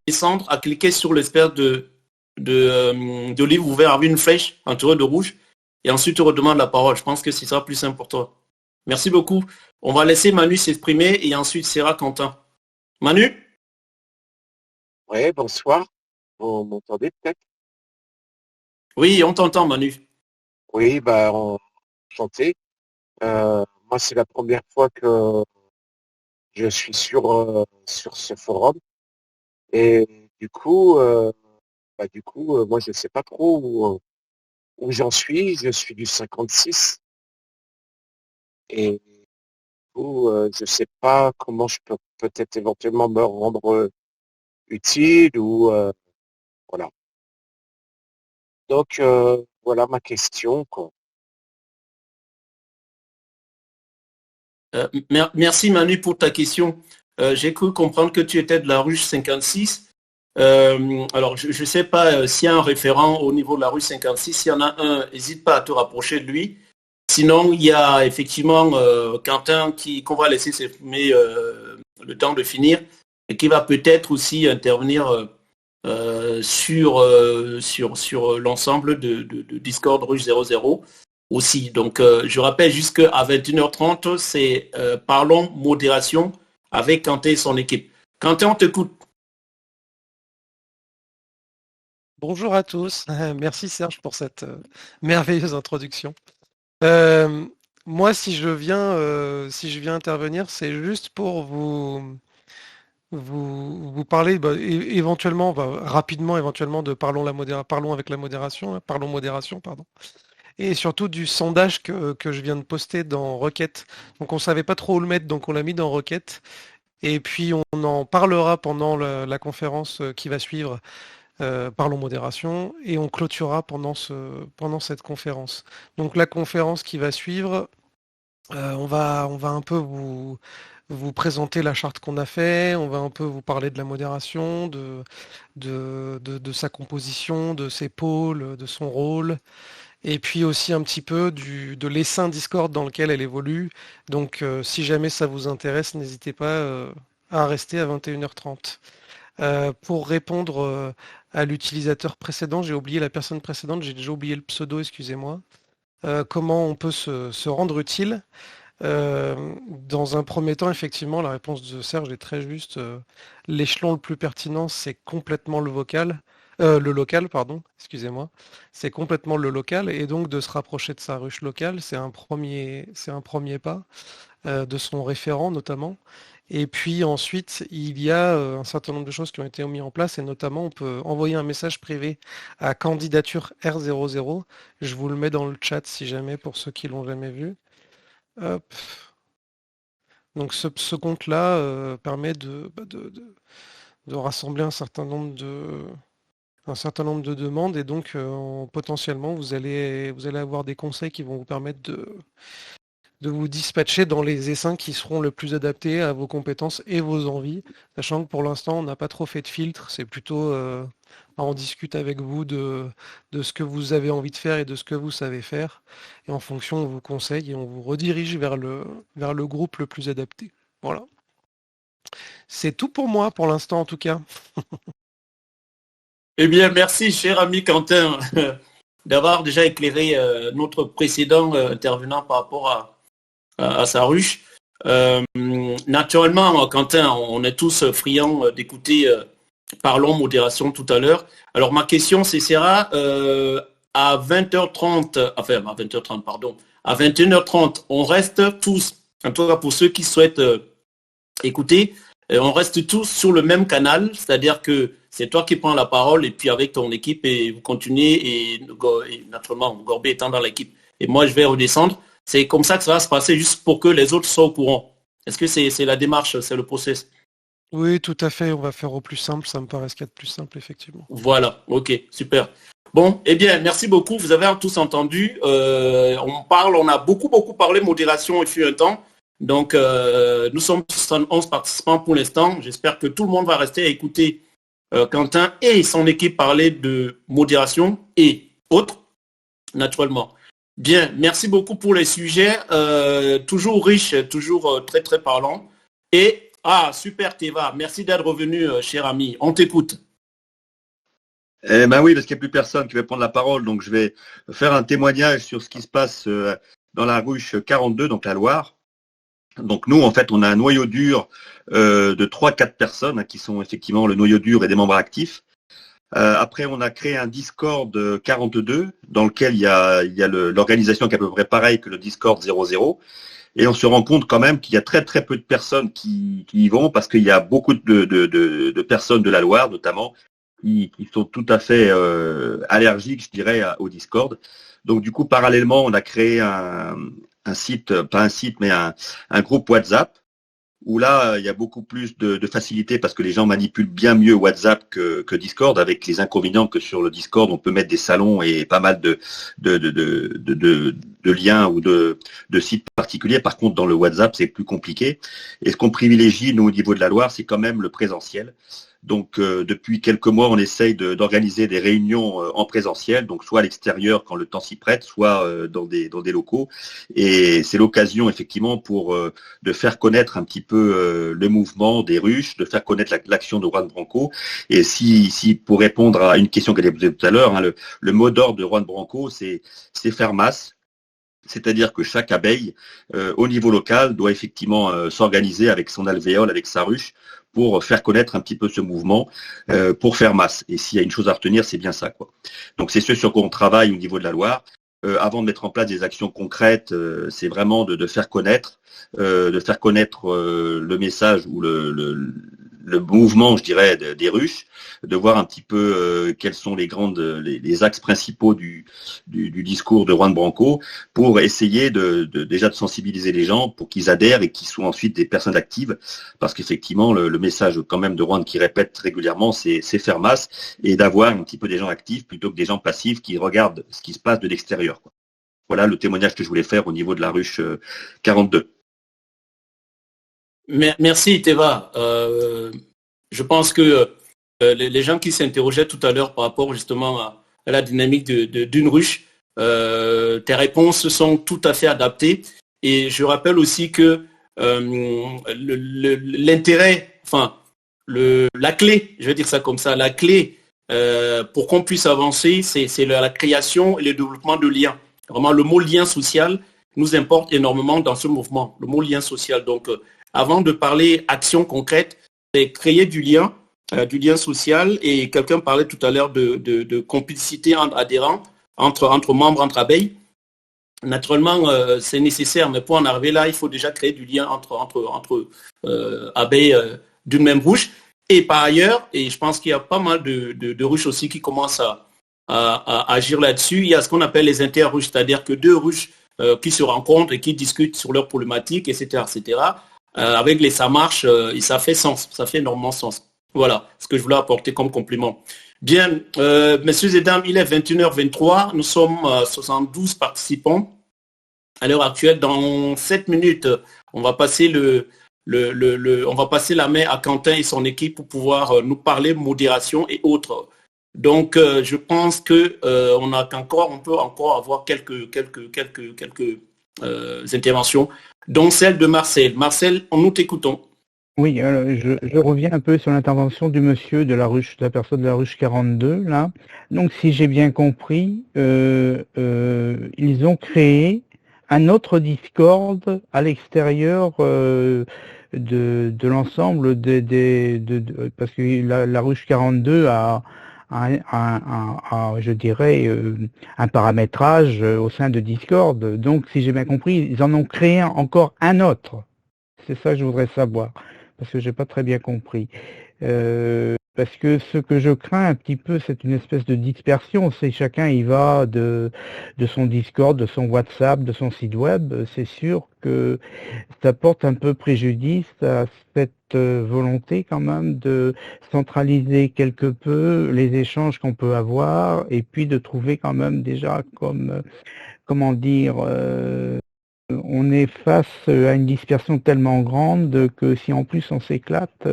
S1: descendre, à cliquer sur l'espèce de livre ouvert avec une flèche entourée de rouge, et ensuite tu redemandes la parole. Je pense que c'est ça plus simple pour toi. Merci beaucoup. On va laisser Manu s'exprimer et ensuite Sarah, Quentin. Manu?
S13: Oui, bonsoir. Vous m'entendez peut-être?
S1: Oui, on t'entend, Manu.
S13: Oui, bah, enchanté. Moi, c'est la première fois que je suis sur ce forum. Et du coup, moi, je ne sais pas trop où j'en suis. Je suis du 56. Et du coup, je ne sais pas comment je peux peut-être éventuellement me rendre utile ou voilà. Donc, voilà ma question, quoi.
S1: Merci Manu pour ta question. J'ai cru comprendre que tu étais de la ruche 56. Alors, je ne sais pas s'il y a un référent au niveau de la ruche 56. S'il y en a un, n'hésite pas à te rapprocher de lui. Sinon, il y a effectivement Quentin qu'on va laisser s'exprimer le temps de finir et qui va peut-être aussi intervenir sur l'ensemble de Discord Ruche 00 aussi. Donc, je rappelle jusqu'à 21h30, c'est Parlons Modération avec Quentin et son équipe. Quentin, on t'écoute.
S14: Bonjour à tous. Merci Serge pour cette merveilleuse introduction. Moi, si je viens intervenir, c'est juste pour vous parler éventuellement, rapidement éventuellement de Parlons avec la modération, hein, Parlons Modération, pardon. Et surtout du sondage que je viens de poster dans Rocket. Donc on savait pas trop où le mettre, donc on l'a mis dans Rocket. Et puis on en parlera pendant la conférence qui va suivre, Parlons Modération, et on clôturera pendant cette conférence. Donc la conférence qui va suivre, on va un peu vous présenter la charte qu'on a fait, on va un peu vous parler de la modération, de sa composition, de ses pôles, de son rôle, et puis aussi un petit peu de l'essaim Discord dans lequel elle évolue. Donc si jamais ça vous intéresse, n'hésitez pas à rester à 21h30. Pour répondre à l'utilisateur précédent, j'ai oublié la personne précédente, j'ai déjà oublié le pseudo, excusez-moi. Comment on peut se rendre utile? Dans un premier temps, effectivement, la réponse de Serge est très juste. L'échelon le plus pertinent, c'est complètement le local, pardon, excusez-moi. C'est complètement le local, et donc de se rapprocher de sa ruche locale, c'est un premier pas, de son référent notamment. Et puis ensuite, il y a un certain nombre de choses qui ont été mises en place, et notamment, on peut envoyer un message privé à candidature R00. Je vous le mets dans le chat si jamais, pour ceux qui l'ont jamais vu. Hop. Donc ce compte-là permet de rassembler un certain nombre de demandes, et donc potentiellement vous allez avoir des conseils qui vont vous permettre de vous dispatcher dans les essaims qui seront le plus adaptés à vos compétences et vos envies, sachant que pour l'instant on n'a pas trop fait de filtre, c'est plutôt on discute avec vous de ce que vous avez envie de faire et de ce que vous savez faire, et en fonction on vous conseille et on vous redirige vers le groupe le plus adapté. Voilà. C'est tout pour moi pour l'instant en tout cas.
S1: Eh bien, merci, cher ami Quentin, d'avoir déjà éclairé notre précédent intervenant par rapport à sa ruche. Naturellement, Quentin, on est tous friands d'écouter Parlons Modération tout à l'heure. Alors, ma question, c'est sera à 20h30, enfin, à 20h30, pardon, à 21h30, on reste tous, en tout cas pour ceux qui souhaitent écouter, on reste tous sur le même canal, c'est-à-dire que c'est toi qui prends la parole et puis avec ton équipe et vous continuez et naturellement Gorbet étant dans l'équipe et moi je vais redescendre. C'est comme ça que ça va se passer juste pour que les autres soient au courant. Est-ce que c'est la démarche, c'est le process?
S14: Oui, tout à fait, on va faire au plus simple, ça me paraît ce qu'il y a de plus simple effectivement.
S1: Voilà, ok, super. Bon, eh bien, merci beaucoup, vous avez tous entendu, on a beaucoup parlé modération il fut un temps. Donc, nous sommes 71 participants pour l'instant. J'espère que tout le monde va rester à écouter Quentin et son équipe parler de modération et autres, naturellement. Bien, merci beaucoup pour les sujets. Toujours riches, toujours très parlants. Et, super Teva, merci d'être revenu, cher ami. On t'écoute.
S5: Eh ben oui, parce qu'il n'y a plus personne qui va prendre la parole. Donc, je vais faire un témoignage sur ce qui se passe dans la ruche 42, donc la Loire. Donc nous, en fait, on a un noyau dur de 3-4 personnes qui sont effectivement le noyau dur et des membres actifs. Après, on a créé un Discord 42 dans lequel il y a l'organisation qui est à peu près pareille que le Discord 00. Et on se rend compte quand même qu'il y a très peu de personnes qui y vont parce qu'il y a beaucoup de personnes de la Loire, notamment, qui sont tout à fait allergiques, je dirais, au Discord. Donc du coup, parallèlement, on a créé un site, pas un site, mais un groupe WhatsApp, où là, il y a beaucoup plus de facilité parce que les gens manipulent bien mieux WhatsApp que Discord, avec les inconvénients que sur le Discord, on peut mettre des salons et pas mal de liens ou de sites particuliers. Par contre, dans le WhatsApp, c'est plus compliqué. Et ce qu'on privilégie, nous, au niveau de la Loire, c'est quand même le présentiel. Donc, depuis quelques mois, on essaye d'organiser des réunions en présentiel, donc soit à l'extérieur quand le temps s'y prête, soit dans des locaux. Et c'est l'occasion, effectivement, de faire connaître un petit peu le mouvement des ruches, de faire connaître l'action de Juan Branco. Et si pour répondre à une question qu'elle a posée tout à l'heure, le mot d'ordre de Juan Branco, c'est faire masse. C'est-à-dire que chaque abeille, au niveau local, doit effectivement s'organiser avec son alvéole, avec sa ruche, pour faire connaître un petit peu ce mouvement, pour faire masse. Et s'il y a une chose à retenir, c'est bien ça, quoi. Donc c'est ce sur quoi on travaille au niveau de la Loire. Avant de mettre en place des actions concrètes, c'est vraiment de faire connaître, le message ou le mouvement, je dirais, des ruches, de voir un petit peu quels sont les axes principaux du discours de Juan Branco, pour essayer déjà de sensibiliser les gens pour qu'ils adhèrent et qu'ils soient ensuite des personnes actives, parce qu'effectivement le message quand même de Juan qui répète régulièrement, c'est faire masse et d'avoir un petit peu des gens actifs plutôt que des gens passifs qui regardent ce qui se passe de l'extérieur, quoi. Voilà le témoignage que je voulais faire au niveau de la ruche 42.
S1: Merci Teva. Je pense que les gens qui s'interrogeaient tout à l'heure par rapport justement à la dynamique d'une ruche, tes réponses sont tout à fait adaptées. Et je rappelle aussi que l'intérêt, la clé, je vais dire ça comme ça, la clé pour qu'on puisse avancer, c'est la création et le développement de liens. Vraiment, le mot lien social nous importe énormément dans ce mouvement, le mot lien social. Donc, avant de parler action concrète, c'est créer du lien social. Et quelqu'un parlait tout à l'heure de complicité entre adhérents, entre membres, entre abeilles. naturellement, c'est nécessaire, mais pour en arriver là, il faut déjà créer du lien entre abeilles d'une même ruche. Et par ailleurs, et je pense qu'il y a pas mal de ruches aussi qui commencent à agir là-dessus, il y a ce qu'on appelle les interruches, c'est-à-dire que deux ruches qui se rencontrent et qui discutent sur leurs problématiques, etc., etc. Avec les ça marche, et ça fait sens, ça fait énormément sens. Voilà ce que je voulais apporter comme complément. Bien, messieurs et dames, il est 21h23, nous sommes 72 participants. À l'heure actuelle, dans 7 minutes, on va passer on va passer la main à Quentin et son équipe pour pouvoir nous parler modération et autres. Donc, je pense que on peut encore avoir quelques interventions, dont celle de Marcel. Marcel, nous t'écoutons.
S6: Oui, je reviens un peu sur l'intervention du monsieur de la personne de la ruche 42, là. Donc, si j'ai bien compris, ils ont créé un autre Discord à l'extérieur de l'ensemble parce que la ruche 42 a je dirais, un paramétrage au sein de Discord. Donc, si j'ai bien compris, ils en ont créé encore un autre. C'est ça que je voudrais savoir, parce que j'ai pas très bien compris. Parce que ce que je crains un petit peu, c'est une espèce de dispersion. C'est chacun y va de son Discord, de son WhatsApp, de son site web. C'est sûr que ça porte un peu préjudice à cette volonté quand même de centraliser quelque peu les échanges qu'on peut avoir et puis de trouver quand même déjà comme, comment dire, on est face à une dispersion tellement grande que si en plus on s'éclate,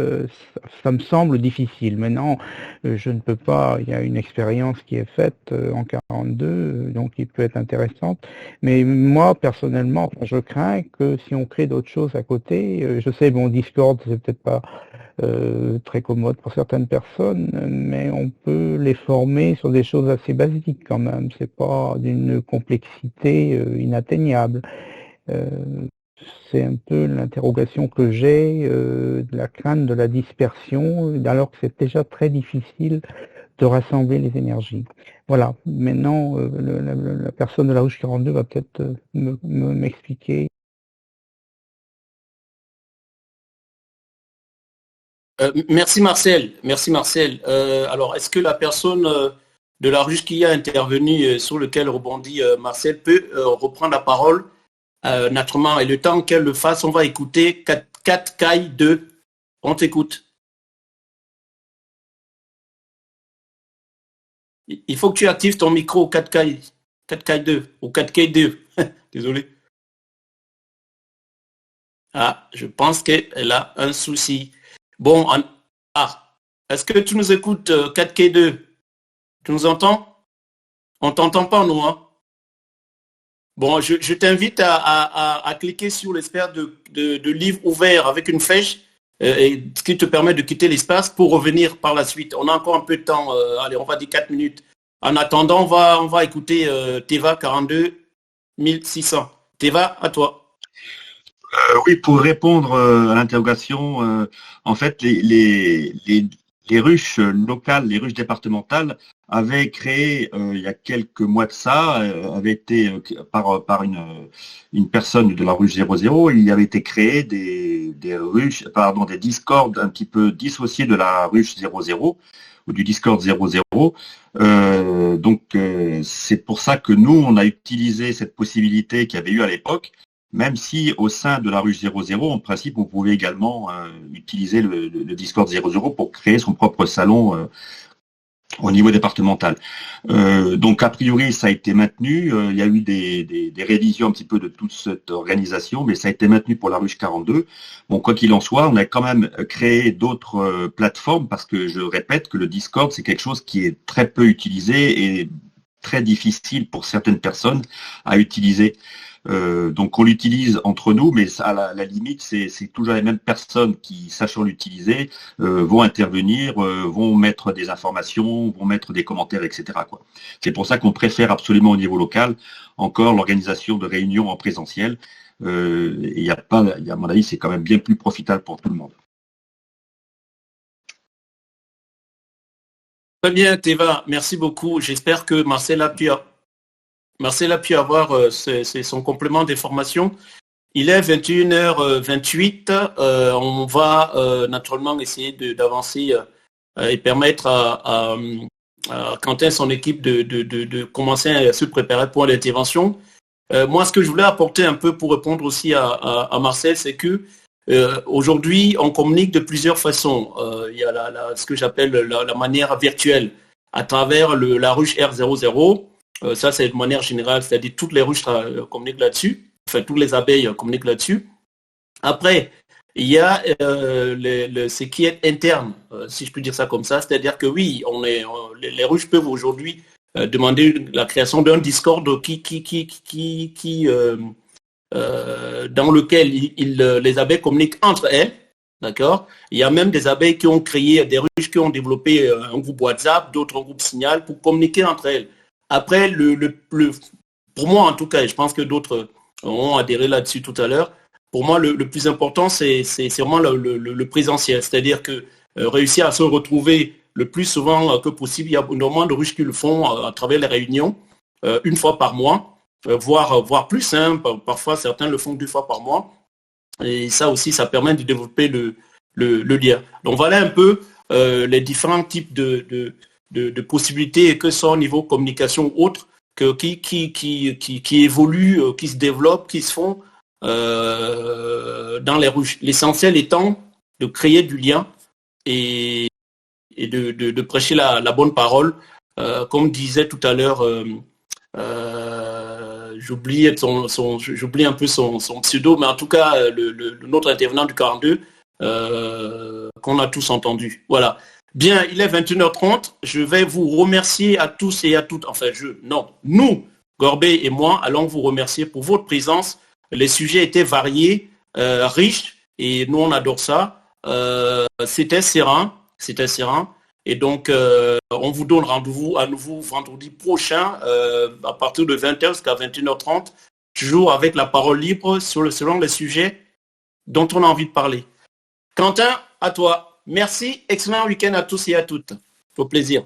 S6: ça me semble difficile. Maintenant, je ne peux pas, il y a une expérience qui est faite en 42, donc qui peut être intéressante. Mais moi, personnellement, je crains que si on crée d'autres choses à côté, je sais, bon, Discord, c'est peut-être pas très commode pour certaines personnes, mais on peut les former sur des choses assez basiques quand même. C'est pas d'une complexité inatteignable. C'est un peu l'interrogation que j'ai, de la crainte de la dispersion, alors que c'est déjà très difficile de rassembler les énergies. Voilà, maintenant, la personne de la ruche 42 va peut-être m'expliquer.
S1: Merci Marcel. Merci Marcel. Alors, est-ce que la personne de la ruche qui a intervenu sur lequel rebondit Marcel peut reprendre la parole naturellement, et le temps qu'elle le fasse, on va écouter 4 Kai 2. On t'écoute. Il faut que tu actives ton micro 4 Kai 2 ou 4 Kai 2. Désolé. Ah, je pense qu'elle a un souci. Bon, est-ce que tu nous écoutes 4 Kai 2? Tu nous entends? On t'entend pas, nous, hein? Bon, je t'invite à cliquer sur l'espèce de livre ouvert avec une flèche et ce qui te permet de quitter l'espace pour revenir par la suite. On a encore un peu de temps, allez, on va dire 4 minutes. En attendant, on va écouter Teva 42 600. Teva, à toi.
S5: Oui, pour répondre à l'interrogation, en fait, les ruches locales, les ruches départementales avaient créé il y a quelques mois de ça, avait été par une personne de la ruche 00, il y avait été créé des Discords un petit peu dissociés de la ruche 00 ou du Discord 00. C'est pour ça que nous, on a utilisé cette possibilité qu'il y avait eu à l'époque, même si au sein de la ruche 00, en principe, on pouvait également utiliser le Discord 00 pour créer son propre salon au niveau départemental. Donc a priori, ça a été maintenu. Il y a eu des révisions un petit peu de toute cette organisation, mais ça a été maintenu pour la ruche 42. Bon, quoi qu'il en soit, on a quand même créé d'autres plateformes parce que je répète que le Discord, c'est quelque chose qui est très peu utilisé et très difficile pour certaines personnes à utiliser. Donc on l'utilise entre nous, mais à la limite, c'est toujours les mêmes personnes qui, sachant l'utiliser, vont intervenir, vont mettre des informations, vont mettre des commentaires, etc. C'est pour ça qu'on préfère absolument au niveau local encore l'organisation de réunions en présentiel. Et à mon avis, c'est quand même bien plus profitable pour tout le monde.
S1: Très bien, Teva, merci beaucoup. J'espère que Marcel a pu Marcel a pu avoir c'est son complément d'information. Il est 21h28. On va naturellement essayer d'avancer et permettre à Quentin et son équipe de commencer à se préparer pour l'intervention. Moi, ce que je voulais apporter un peu pour répondre aussi à Marcel, c'est que aujourd'hui, on communique de plusieurs façons. Il y a ce que j'appelle la manière virtuelle à travers la ruche R00. Ça, c'est de manière générale, c'est-à-dire toutes les ruches communiquent là-dessus. Enfin, toutes les abeilles communiquent là-dessus. Après, il y a ce qui est interne, si je peux dire ça comme ça. C'est-à-dire que oui, les ruches peuvent aujourd'hui demander la création d'un Discord dans lequel les abeilles communiquent entre elles. D'accord. Il y a même des abeilles qui ont créé, des ruches qui ont développé un groupe WhatsApp, d'autres un groupe Signal pour communiquer entre elles. Après, pour moi en tout cas, et je pense que d'autres ont adhéré là-dessus tout à l'heure, pour moi le plus important c'est vraiment le présentiel. C'est-à-dire que réussir à se retrouver le plus souvent que possible. Il y a énormément de ruches qui le font à travers les réunions, une fois par mois, voire plus. Hein. Parfois, certains le font 2 fois par mois. Et ça aussi, ça permet de développer le lien. Donc voilà un peu les différents types de possibilités que sont au niveau communication ou autre, qui évoluent, qui se développent, qui se font dans les ruches. L'essentiel étant de créer du lien et de prêcher la bonne parole. Comme disait tout à l'heure, j'oublie un peu son pseudo, mais en tout cas, notre intervenant du 42, qu'on a tous entendu. Voilà. Bien, il est 21h30. Je vais vous remercier à tous et à toutes. Enfin, nous, Gorbet et moi, allons vous remercier pour votre présence. Les sujets étaient variés, riches, et nous, on adore ça. C'était serein. Et donc, on vous donne rendez-vous à nouveau vendredi prochain, à partir de 20h jusqu'à 21h30, toujours avec la parole libre selon les sujets dont on a envie de parler. Quentin, à toi. Merci. Excellent week-end à tous et à toutes. Au plaisir.